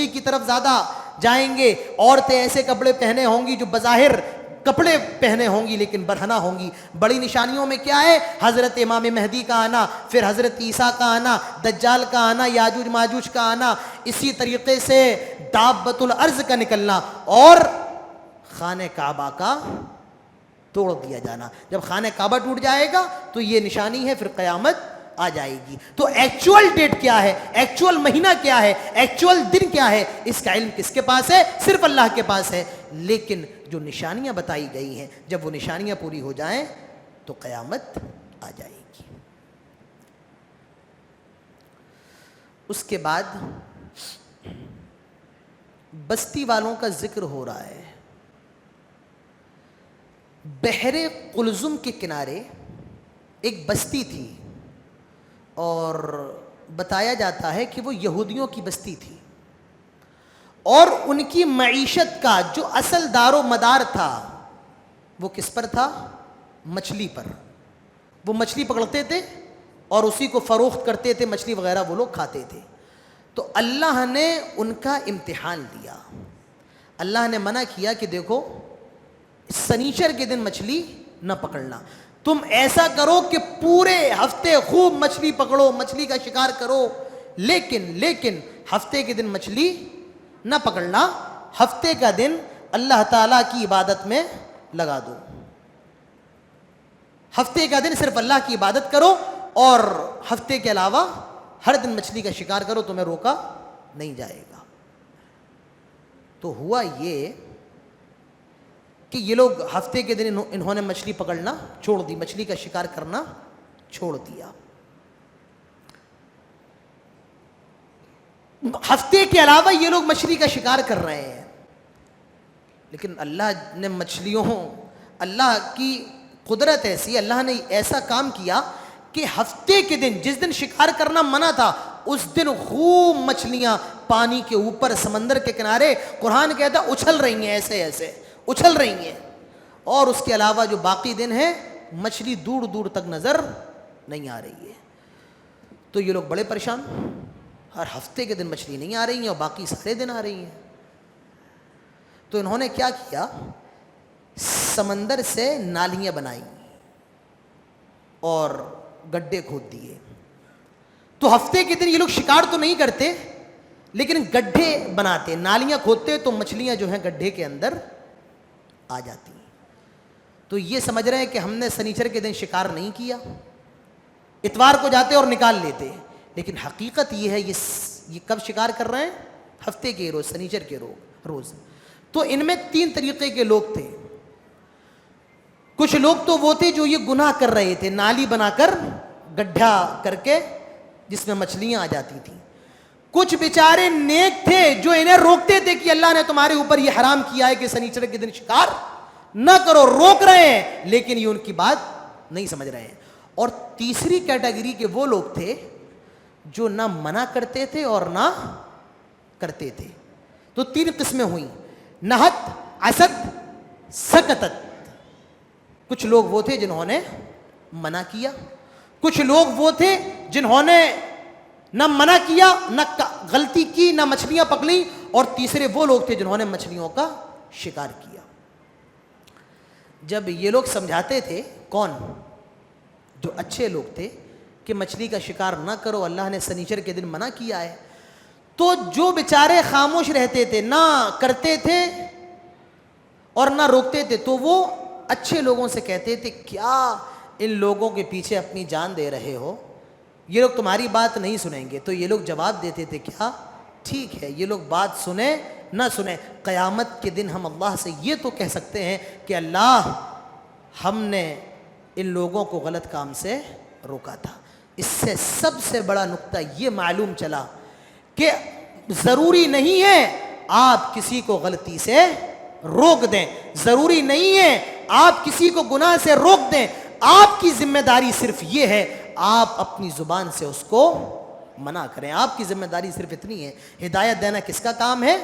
کی طرف زیادہ جائیں گے, عورتیں ایسے کپڑے پہنے ہوں گی جو بظاہر کپڑے پہنے ہوں گی لیکن برہنہ ہوں گی. بڑی نشانیوں میں کیا ہے, حضرت امام مہدی کا آنا, پھر حضرت عیسیٰ کا آنا, دجال کا آنا, یاجوج ماجوج کا آنا, اسی طریقے سے دابۃ الارض کا نکلنا اور خانہ کعبہ کا توڑ دیا جانا. جب خانہ کعبہ ٹوٹ جائے گا تو یہ نشانی ہے, پھر قیامت آ جائے گی. تو ایکچوئل ڈیٹ کیا ہے, ایکچوئل مہینہ کیا ہے, ایکچوئل دن کیا ہے, اس کا علم کس کے پاس ہے, صرف اللہ کے پاس ہے. لیکن جو نشانیاں بتائی گئی ہیں, جب وہ نشانیاں پوری ہو جائیں تو قیامت آ جائے گی. اس کے بعد بستی والوں کا ذکر ہو رہا ہے. بحر قلزم کے کنارے ایک بستی تھی اور بتایا جاتا ہے کہ وہ یہودیوں کی بستی تھی, اور ان کی معیشت کا جو اصل دار و مدار تھا وہ کس پر تھا, مچھلی پر. وہ مچھلی پکڑتے تھے اور اسی کو فروخت کرتے تھے, مچھلی وغیرہ وہ لوگ کھاتے تھے. تو اللہ نے ان کا امتحان لیا. اللہ نے منع کیا کہ دیکھو سنیچر کے دن مچھلی نہ پکڑنا, تم ایسا کرو کہ پورے ہفتے خوب مچھلی پکڑو, مچھلی کا شکار کرو, لیکن ہفتے کے دن مچھلی نہ پکڑنا, ہفتے کا دن اللہ تعالیٰ کی عبادت میں لگا دو. ہفتے کا دن صرف اللہ کی عبادت کرو اور ہفتے کے علاوہ ہر دن مچھلی کا شکار کرو, تمہیں روکا نہیں جائے گا. تو ہوا یہ کہ یہ لوگ ہفتے کے دن انہوں نے مچھلی پکڑنا چھوڑ دی, مچھلی کا شکار کرنا چھوڑ دیا. ہفتے کے علاوہ یہ لوگ مچھلی کا شکار کر رہے ہیں, لیکن اللہ نے مچھلیوں, اللہ کی قدرت ایسی, اللہ نے ایسا کام کیا کہ ہفتے کے دن جس دن شکار کرنا منع تھا اس دن خوب مچھلیاں پانی کے اوپر سمندر کے کنارے, قرآن کہتا اچھل رہی ہیں, ایسے ایسے اچھل رہی ہیں. اور اس کے علاوہ جو باقی دن ہے مچھلی دور دور تک نظر نہیں آ رہی ہے. تو یہ لوگ بڑے پریشان, ہر ہفتے کے دن مچھلی نہیں آ رہی ہیں اور باقی سارے دن آ رہی ہیں. تو انہوں نے کیا کیا, سمندر سے نالیاں بنائیں اور گڈھے کھود دیے. تو ہفتے کے دن یہ لوگ شکار تو نہیں کرتے لیکن گڈھے بناتے, نالیاں کھودتے, تو مچھلیاں جو ہیں گڈھے کے اندر آ جاتی ہیں. تو یہ سمجھ رہے ہیں کہ ہم نے سنیچر کے دن شکار نہیں کیا, اتوار کو جاتے اور نکال لیتے, لیکن حقیقت یہ ہے یہ کب شکار کر رہے ہیں, ہفتے کے روز, سنیچر کے روز. تو ان میں 3 طریقے کے لوگ تھے. کچھ لوگ تو وہ تھے جو یہ گناہ کر رہے تھے, نالی بنا کر گڈھا کر کے جس میں مچھلیاں آ جاتی تھیں. کچھ بیچارے نیک تھے جو انہیں روکتے تھے کہ اللہ نے تمہارے اوپر یہ حرام کیا ہے کہ سنیچر کے دن شکار نہ کرو, روک رہے ہیں لیکن یہ ان کی بات نہیں سمجھ رہے ہیں. اور تیسری کیٹیگری کے وہ لوگ تھے جو نہ منع کرتے تھے اور نہ کرتے تھے. تو 3 قسمیں ہوئیں, نہت, عسد, سکتت. کچھ لوگ وہ تھے جنہوں نے منع کیا, کچھ لوگ وہ تھے جنہوں نے نہ منع کیا، نہ غلطی کی، نہ مچھلیاں پکڑیں، اور تیسرے وہ لوگ تھے جنہوں نے مچھلیوں کا شکار کیا۔ جب یہ لوگ سمجھاتے تھے، کون؟ جو اچھے لوگ تھے، کہ مچھلی کا شکار نہ کرو، اللہ نے سنیچر کے دن منع کیا ہے، تو جو بیچارے خاموش رہتے تھے، نہ کرتے تھے اور نہ روکتے تھے، تو وہ اچھے لوگوں سے کہتے تھے کیا ان لوگوں کے پیچھے اپنی جان دے رہے ہو، یہ لوگ تمہاری بات نہیں سنیں گے۔ تو یہ لوگ جواب دیتے تھے کیا ٹھیک ہے، یہ لوگ بات سنیں نہ سنیں، قیامت کے دن ہم اللہ سے یہ تو کہہ سکتے ہیں کہ اللہ ہم نے ان لوگوں کو غلط کام سے روکا تھا۔ اس سے سب سے بڑا نقطہ یہ معلوم چلا کہ ضروری نہیں ہے آپ کسی کو غلطی سے روک دیں، ضروری نہیں ہے آپ کسی کو گناہ سے روک دیں، آپ کی ذمہ داری صرف یہ ہے آپ اپنی زبان سے اس کو منع کریں۔ آپ کی ذمہ داری صرف اتنی ہے۔ ہدایت دینا کس کا کام ہے؟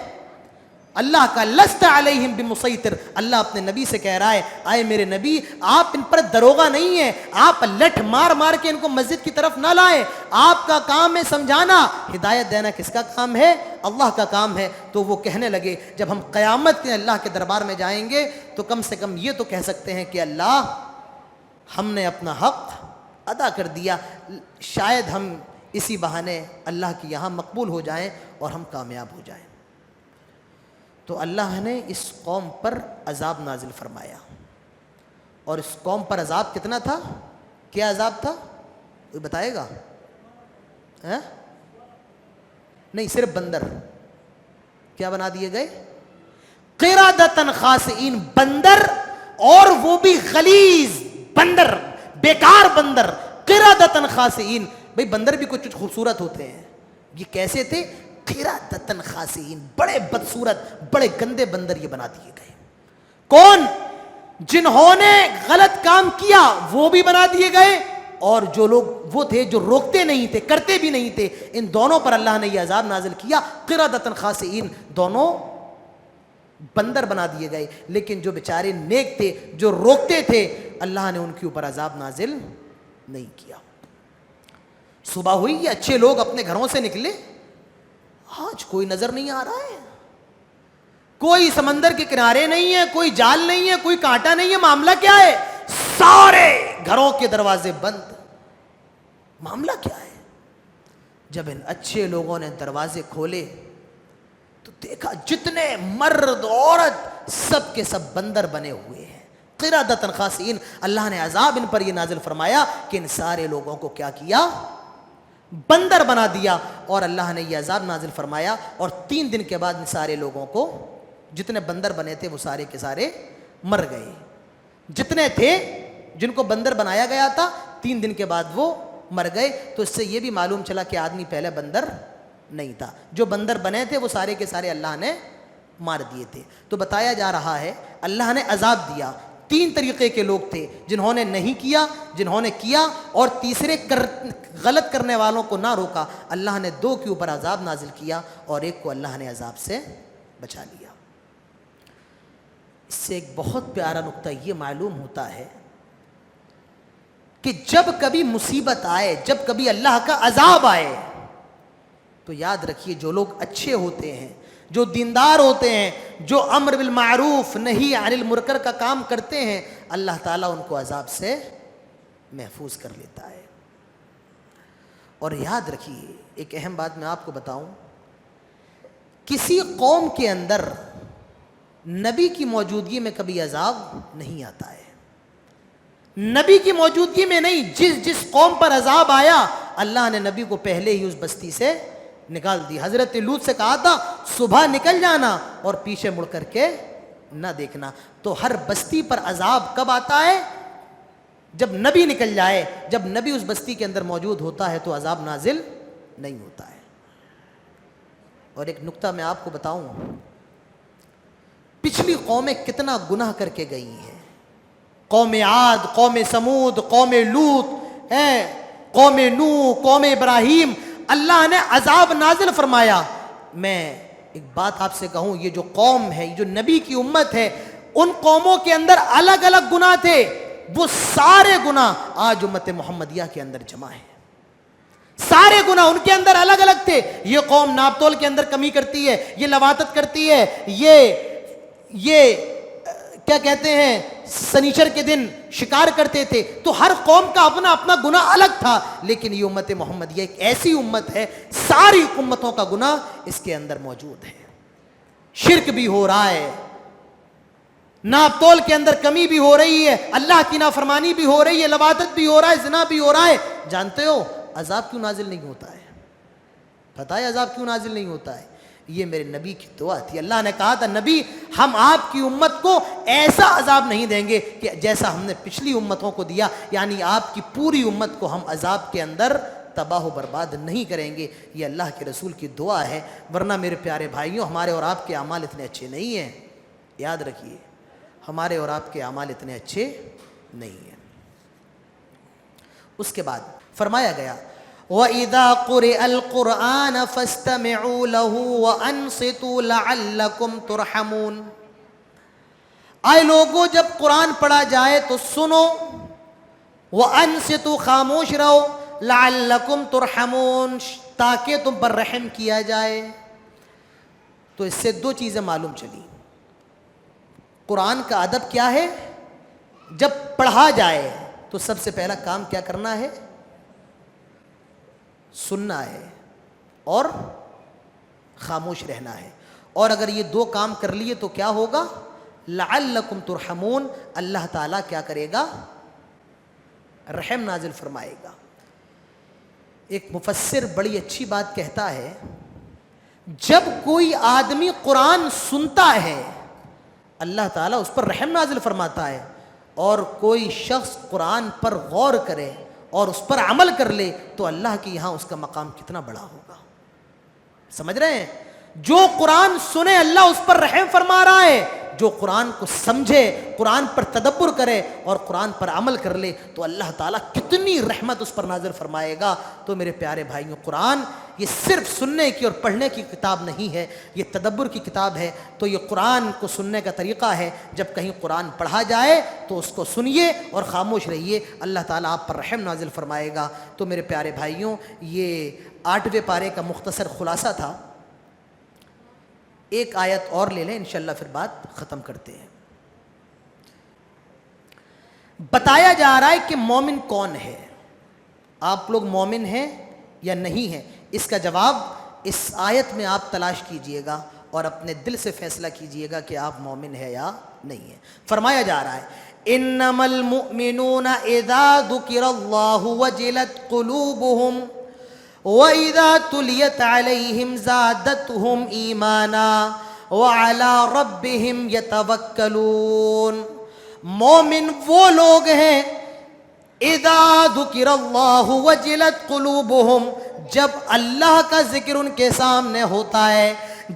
اللہ کا۔ لست علیہم بمسیطر، اللہ اپنے نبی سے کہہ رہا ہے آئے میرے نبی آپ ان پر دروغہ نہیں ہیں، آپ لٹھ مار مار کے ان کو مسجد کی طرف نہ لائیں، آپ کا کام ہے سمجھانا۔ ہدایت دینا کس کا کام ہے؟ اللہ کا کام ہے۔ تو وہ کہنے لگے جب ہم قیامت کے اللہ کے دربار میں جائیں گے تو کم سے کم یہ تو کہہ سکتے ہیں کہ اللہ ہم نے اپنا حق ادا کر دیا، شاید ہم اسی بہانے اللہ کے یہاں مقبول ہو جائیں اور ہم کامیاب ہو جائیں۔ تو اللہ نے اس قوم پر عذاب نازل فرمایا، اور اس قوم پر عذاب کتنا تھا؟ کیا عذاب تھا؟ کوئی بتائے گا؟ نہیں، صرف بندر کیا بنا دیے گئے؟ قردۃ خاسئین، بندر، اور وہ بھی غلیظ بندر، بیکار بندر، قردۃ خاسئین۔ بھئی بندر بھی کچھ خوبصورت ہوتے ہیں، یہ کیسے تھے؟ قردۃ خاسئین، بڑے بدصورت، بڑے گندے بندر یہ بنا دیے گئے۔ کون؟ جنہوں نے غلط کام کیا وہ بھی بنا دیے گئے، اور جو لوگ وہ تھے جو روکتے نہیں تھے، کرتے بھی نہیں تھے، ان دونوں پر اللہ نے یہ عذاب نازل کیا۔ قردۃ خاسئین، دونوں بندر بنا دیے گئے۔ لیکن جو بیچارے نیک تھے، جو روکتے تھے، اللہ نے ان کے اوپر عذاب نازل نہیں کیا۔ صبح ہوئی، یہ اچھے لوگ اپنے گھروں سے نکلے، آج کوئی نظر نہیں آ رہا ہے، کوئی سمندر کے کنارے نہیں ہے، کوئی جال نہیں ہے، کوئی کانٹا نہیں ہے، معاملہ کیا ہے؟ سارے گھروں کے دروازے بند، معاملہ کیا ہے؟ جب ان اچھے لوگوں نے دروازے کھولے تو دیکھا جتنے مرد عورت سب کے سب بندر بنے ہوئے ہیں، قردۃ خاسئین۔ اللہ نے عذاب ان پر یہ نازل فرمایا کہ ان سارے لوگوں کو کیا کیا؟ بندر بنا دیا، اور اللہ نے یہ عذاب نازل فرمایا، اور 3 دن کے بعد ان سارے لوگوں کو، جتنے بندر بنے تھے وہ سارے کے سارے مر گئے۔ جتنے تھے جن کو بندر بنایا گیا تھا 3 دن کے بعد وہ مر گئے۔ تو اس سے یہ بھی معلوم چلا کہ آدمی پہلے بندر نہیں تھا، جو بندر بنے تھے وہ سارے کے سارے اللہ نے مار دیے تھے۔ تو بتایا جا رہا ہے اللہ نے عذاب دیا۔ 3 طریقے کے لوگ تھے، جنہوں نے نہیں کیا، جنہوں نے کیا، اور تیسرے غلط کرنے والوں کو نہ روکا۔ اللہ نے 2 کے اوپر عذاب نازل کیا، اور ایک کو اللہ نے عذاب سے بچا لیا۔ اس سے ایک بہت پیارا نقطہ یہ معلوم ہوتا ہے کہ جب کبھی مصیبت آئے، جب کبھی اللہ کا عذاب آئے، تو یاد رکھیے جو لوگ اچھے ہوتے ہیں، جو دیندار ہوتے ہیں، جو امر بالمعروف نہی عن المنکر کا کام کرتے ہیں، اللہ تعالیٰ ان کو عذاب سے محفوظ کر لیتا ہے۔ اور یاد رکھیے ایک اہم بات میں آپ کو بتاؤں، کسی قوم کے اندر نبی کی موجودگی میں کبھی عذاب نہیں آتا ہے، نبی کی موجودگی میں نہیں۔ جس قوم پر عذاب آیا اللہ نے نبی کو پہلے ہی اس بستی سے نکال دی۔ حضرت لوط سے کہا تھا صبح نکل جانا اور پیچھے مڑ کر کے نہ دیکھنا۔ تو ہر بستی پر عذاب کب آتا ہے؟ جب نبی نکل جائے، جب نبی اس بستی کے اندر موجود ہوتا ہے تو عذاب نازل نہیں ہوتا ہے۔ اور ایک نقطہ میں آپ کو بتاؤں، پچھلی قومیں کتنا گناہ کر کے گئی ہیں، قوم عاد، قوم سمود، قوم لوط، قوم نوح، قوم ابراہیم، اللہ نے عذاب نازل فرمایا۔ میں ایک بات آپ سے کہوں، یہ جو قوم ہے، یہ جو نبی کی امت ہے، ان قوموں کے اندر الگ الگ گناہ تھے، وہ سارے گناہ آج امت محمدیہ کے اندر جمع ہیں. سارے گناہ ان کے اندر الگ الگ تھے. یہ قوم ناپ تول کے اندر کمی کرتی ہے, یہ لواطت کرتی ہے, یہ کیا کہتے ہیں سنیچر کے دن شکار کرتے تھے. تو ہر قوم کا اپنا اپنا گناہ الگ تھا. لیکن یہ امت محمدیہ ایک ایسی امت ہے, ساری امتوں کا گناہ اس کے اندر موجود ہے. شرک بھی ہو رہا ہے, ناپ تول کے اندر کمی بھی ہو رہی ہے, اللہ کی نافرمانی بھی ہو رہی ہے, لواطت بھی ہو رہا ہے, زنا بھی ہو رہا ہے. جانتے ہو عذاب کیوں نازل نہیں ہوتا ہے؟ پتہ ہے عذاب کیوں نازل نہیں ہوتا ہے؟ یہ میرے نبی کی دعا تھی. اللہ نے کہا تھا نبی ہم آپ کی امت کو ایسا عذاب نہیں دیں گے کہ جیسا ہم نے پچھلی امتوں کو دیا, یعنی آپ کی پوری امت کو ہم عذاب کے اندر تباہ و برباد نہیں کریں گے. یہ اللہ کے رسول کی دعا ہے. ورنہ میرے پیارے بھائیوں ہمارے اور آپ کے اعمال اتنے اچھے نہیں ہیں. یاد رکھیے ہمارے اور آپ کے اعمال اتنے اچھے نہیں ہیں. اس کے بعد فرمایا گیا وَإِذَا قُرِئَ الْقُرْآنَ فَاسْتَمِعُوا لَهُ وَأَنصِتُوا لَعَلَّكُمْ تُرْحَمُونَ. آئے لوگوں جب قرآن پڑھا جائے تو سنو, وَأَنصِتُوا خاموش رہو, لَعَلَّكُمْ تُرْحَمُونَ تاکہ تم پر رحم کیا جائے. تو اس سے دو چیزیں معلوم چلی. قرآن کا ادب کیا ہے؟ جب پڑھا جائے تو سب سے پہلا کام کیا کرنا ہے؟ سننا ہے اور خاموش رہنا ہے. اور اگر یہ دو کام کر لیے تو کیا ہوگا؟ لعلکم ترحمون, اللہ تعالیٰ کیا کرے گا؟ رحم نازل فرمائے گا. ایک مفسر بڑی اچھی بات کہتا ہے, جب کوئی آدمی قرآن سنتا ہے اللہ تعالیٰ اس پر رحم نازل فرماتا ہے, اور کوئی شخص قرآن پر غور کرے اور اس پر عمل کر لے تو اللہ کے یہاں اس کا مقام کتنا بڑا ہوگا. سمجھ رہے ہیں؟ جو قرآن سنے اللہ اس پر رحم فرما رہا ہے, جو قرآن کو سمجھے, قرآن پر تدبر کرے اور قرآن پر عمل کر لے تو اللہ تعالیٰ کتنی رحمت اس پر نازل فرمائے گا. تو میرے پیارے بھائیوں قرآن یہ صرف سننے کی اور پڑھنے کی کتاب نہیں ہے, یہ تدبر کی کتاب ہے. تو یہ قرآن کو سننے کا طریقہ ہے, جب کہیں قرآن پڑھا جائے تو اس کو سنیے اور خاموش رہیے, اللہ تعالیٰ آپ پر رحم نازل فرمائے گا. تو میرے پیارے بھائیوں یہ 8ویں پارے کا مختصر خلاصہ تھا. ایک آیت اور لے لیں انشاءاللہ پھر بات ختم کرتے ہیں. بتایا جا رہا ہے کہ مومن کون ہے. آپ لوگ مومن ہیں یا نہیں ہیں؟ اس کا جواب اس آیت میں آپ تلاش کیجئے گا اور اپنے دل سے فیصلہ کیجئے گا کہ آپ مومن ہیں یا نہیں ہیں. فرمایا جا رہا ہے انما المؤمنون اذا ذکر اللہ وجلت قلوبہم وَإِذَا تُلِيَتْ عَلَيْهِمْ زَادَتْهُمْ إِيمَانًا وَعَلَىٰ رَبِّهِمْ يَتَوَكَّلُونَ. مومن وہ لوگ ہیں اِذَا ذُكِرَ اللَّهُ وَجِلَتْ قُلُوبُهُمْ, جب اللہ کا ذکر ان کے سامنے ہوتا ہے,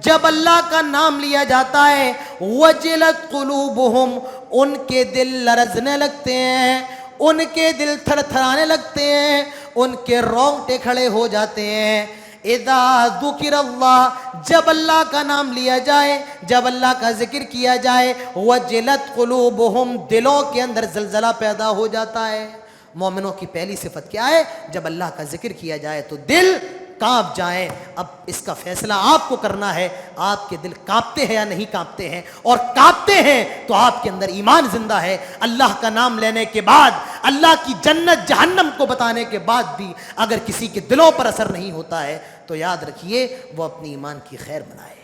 جب اللہ کا نام لیا جاتا ہے, وَجِلَتْ قُلُوبُهُمْ ان کے دل لرزنے لگتے ہیں, ان کے دل تھر تھرانے لگتے ہیں, ان کے رونگٹے کھڑے ہو جاتے ہیں. اذا ذکر اللہ, جب اللہ کا نام لیا جائے, جب اللہ کا ذکر کیا جائے, وجلت قلوبہم دلوں کے اندر زلزلہ پیدا ہو جاتا ہے. مومنوں کی پہلی صفت کیا ہے؟ جب اللہ کا ذکر کیا جائے تو دل کانپ جائیں. اب اس کا فیصلہ آپ کو کرنا ہے, آپ کے دل کانپتے ہیں یا نہیں کانپتے ہیں, اور کانپتے ہیں تو آپ کے اندر ایمان زندہ ہے. اللہ کا نام لینے کے بعد, اللہ کی جنت جہنم کو بتانے کے بعد بھی اگر کسی کے دلوں پر اثر نہیں ہوتا ہے تو یاد رکھیے وہ اپنی ایمان کی خیر منائے.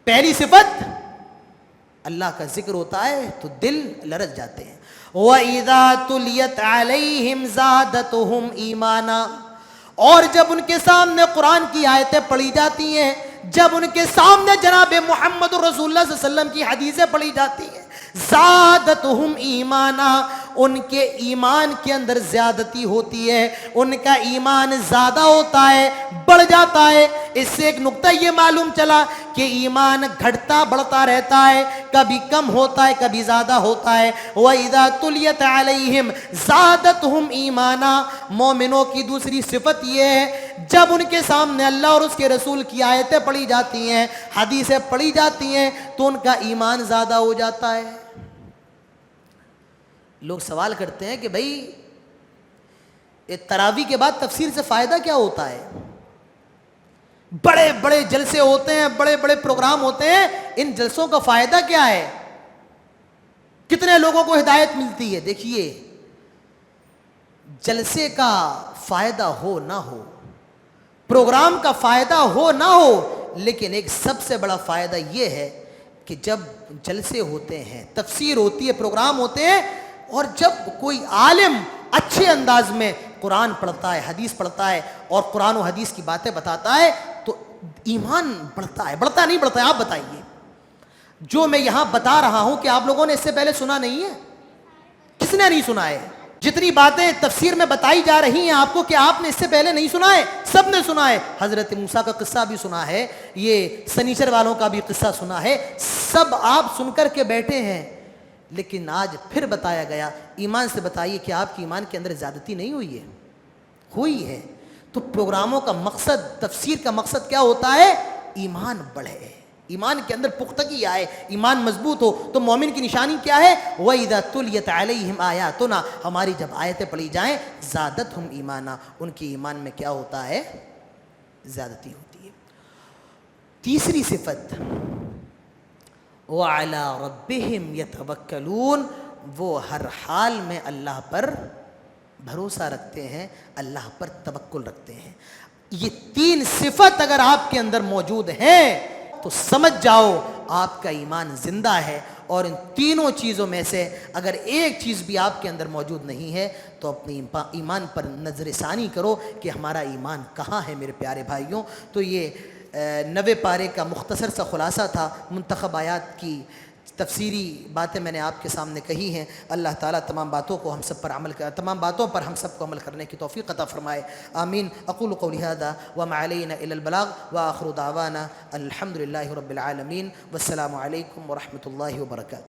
پہلی صفت اللہ کا ذکر ہوتا ہے تو دل لرز جاتے ہیں. وَإِذَا تُلِيَتْ عَلَيْهِمْ زَادَتْهُمْ إِيمَانًا, اور جب ان کے سامنے قرآن کی آیتیں پڑھی جاتی ہیں, جب ان کے سامنے جناب محمد رسول اللہ صلی اللہ علیہ وسلم کی حدیثیں پڑھی جاتی ہیں, زادتہم ایمانا, ان کے ایمان کے اندر زیادتی ہوتی ہے, ان کا ایمان زیادہ ہوتا ہے, بڑھ جاتا ہے. اس سے ایک نقطہ یہ معلوم چلا کہ ایمان گھٹتا بڑھتا رہتا ہے, کبھی کم ہوتا ہے کبھی زیادہ ہوتا ہے. وَإِذَا تُلِيَتْ عَلَيْهِمْ زَادَتْهُمْ إِيمَانًا, مومنوں کی دوسری صفت یہ ہے جب ان کے سامنے اللہ اور اس کے رسول کی آیتیں پڑھی جاتی ہیں, حدیثیں پڑھی جاتی ہیں, تو ان کا ایمان زیادہ ہو جاتا ہے. لوگ سوال کرتے ہیں کہ بھائی تراویح کے بعد تفسیر سے فائدہ کیا ہوتا ہے؟ بڑے بڑے جلسے ہوتے ہیں، بڑے بڑے پروگرام ہوتے ہیں، ان جلسوں کا فائدہ کیا ہے؟ کتنے لوگوں کو ہدایت ملتی ہے؟ دیکھیے، جلسے کا فائدہ ہو نہ ہو، پروگرام کا فائدہ ہو نہ ہو، لیکن ایک سب سے بڑا فائدہ یہ ہے کہ جب جلسے ہوتے ہیں، تفسیر ہوتی ہے، پروگرام ہوتے ہیں، اور جب کوئی عالم اچھے انداز میں قرآن پڑھتا ہے، حدیث پڑھتا ہے اور قرآن و حدیث کی باتیں بتاتا ہے تو ایمان بڑھتا ہے. بڑھتا نہیں بڑھتا ہے؟ آپ بتائیے. جو میں یہاں بتا رہا ہوں کہ آپ لوگوں نے اس سے پہلے سنا نہیں ہے؟ کس نے نہیں سنا ہے؟ جتنی باتیں تفسیر میں بتائی جا رہی ہیں آپ کو، کہ آپ نے اس سے پہلے نہیں سنا ہے؟ سب نے سنا ہے. حضرت موسیٰ کا قصہ بھی سنا ہے، یہ سنیچر والوں کا بھی قصہ سنا ہے، سب آپ سن کر کے بیٹھے ہیں. لیکن آج پھر بتایا گیا، ایمان سے بتائیے کہ آپ کی ایمان کے اندر زیادتی نہیں ہوئی ہے؟ ہوئی ہے. تو پروگراموں کا مقصد، تفسیر کا مقصد کیا ہوتا ہے؟ ایمان بڑھے، ایمان کے اندر پختگی آئے، ایمان مضبوط ہو. تو مومن کی نشانی کیا ہے؟ وَإِذَا تُلِيَتْ عَلَيْهِمْ آيَاتُنَا، ہماری جب آیتیں پڑھی جائیں، زَادَتْهُمْ ایمانا، ان کی ایمان میں کیا ہوتا ہے؟ زیادتی ہوتی ہے. تیسری صفت، وَعَلَىٰ رَبِّهِمْ يَتَوَكَّلُونَ، وہ ہر حال میں اللہ پر بھروسہ رکھتے ہیں، اللہ پر توکل رکھتے ہیں. یہ تین صفت اگر آپ کے اندر موجود ہیں تو سمجھ جاؤ آپ کا ایمان زندہ ہے. اور ان تینوں چیزوں میں سے اگر ایک چیز بھی آپ کے اندر موجود نہیں ہے تو اپنی ایمان پر نظر ثانی کرو کہ ہمارا ایمان کہاں ہے میرے پیارے بھائیوں. تو یہ 90 پارے کا مختصر سا خلاصہ تھا. منتخب آیات کی تفسیری باتیں میں نے آپ کے سامنے کہی ہیں. اللہ تعالیٰ تمام باتوں کو ہم سب پر تمام باتوں پر ہم سب کو عمل کرنے کی توفیق عطا فرمائے. آمین. اقول قولی ھذا وما علینا الا البلاغ وآخر دعوانا الحمد للہ رب العالمین. والسلام علیکم ورحمۃ اللہ وبرکاتہ.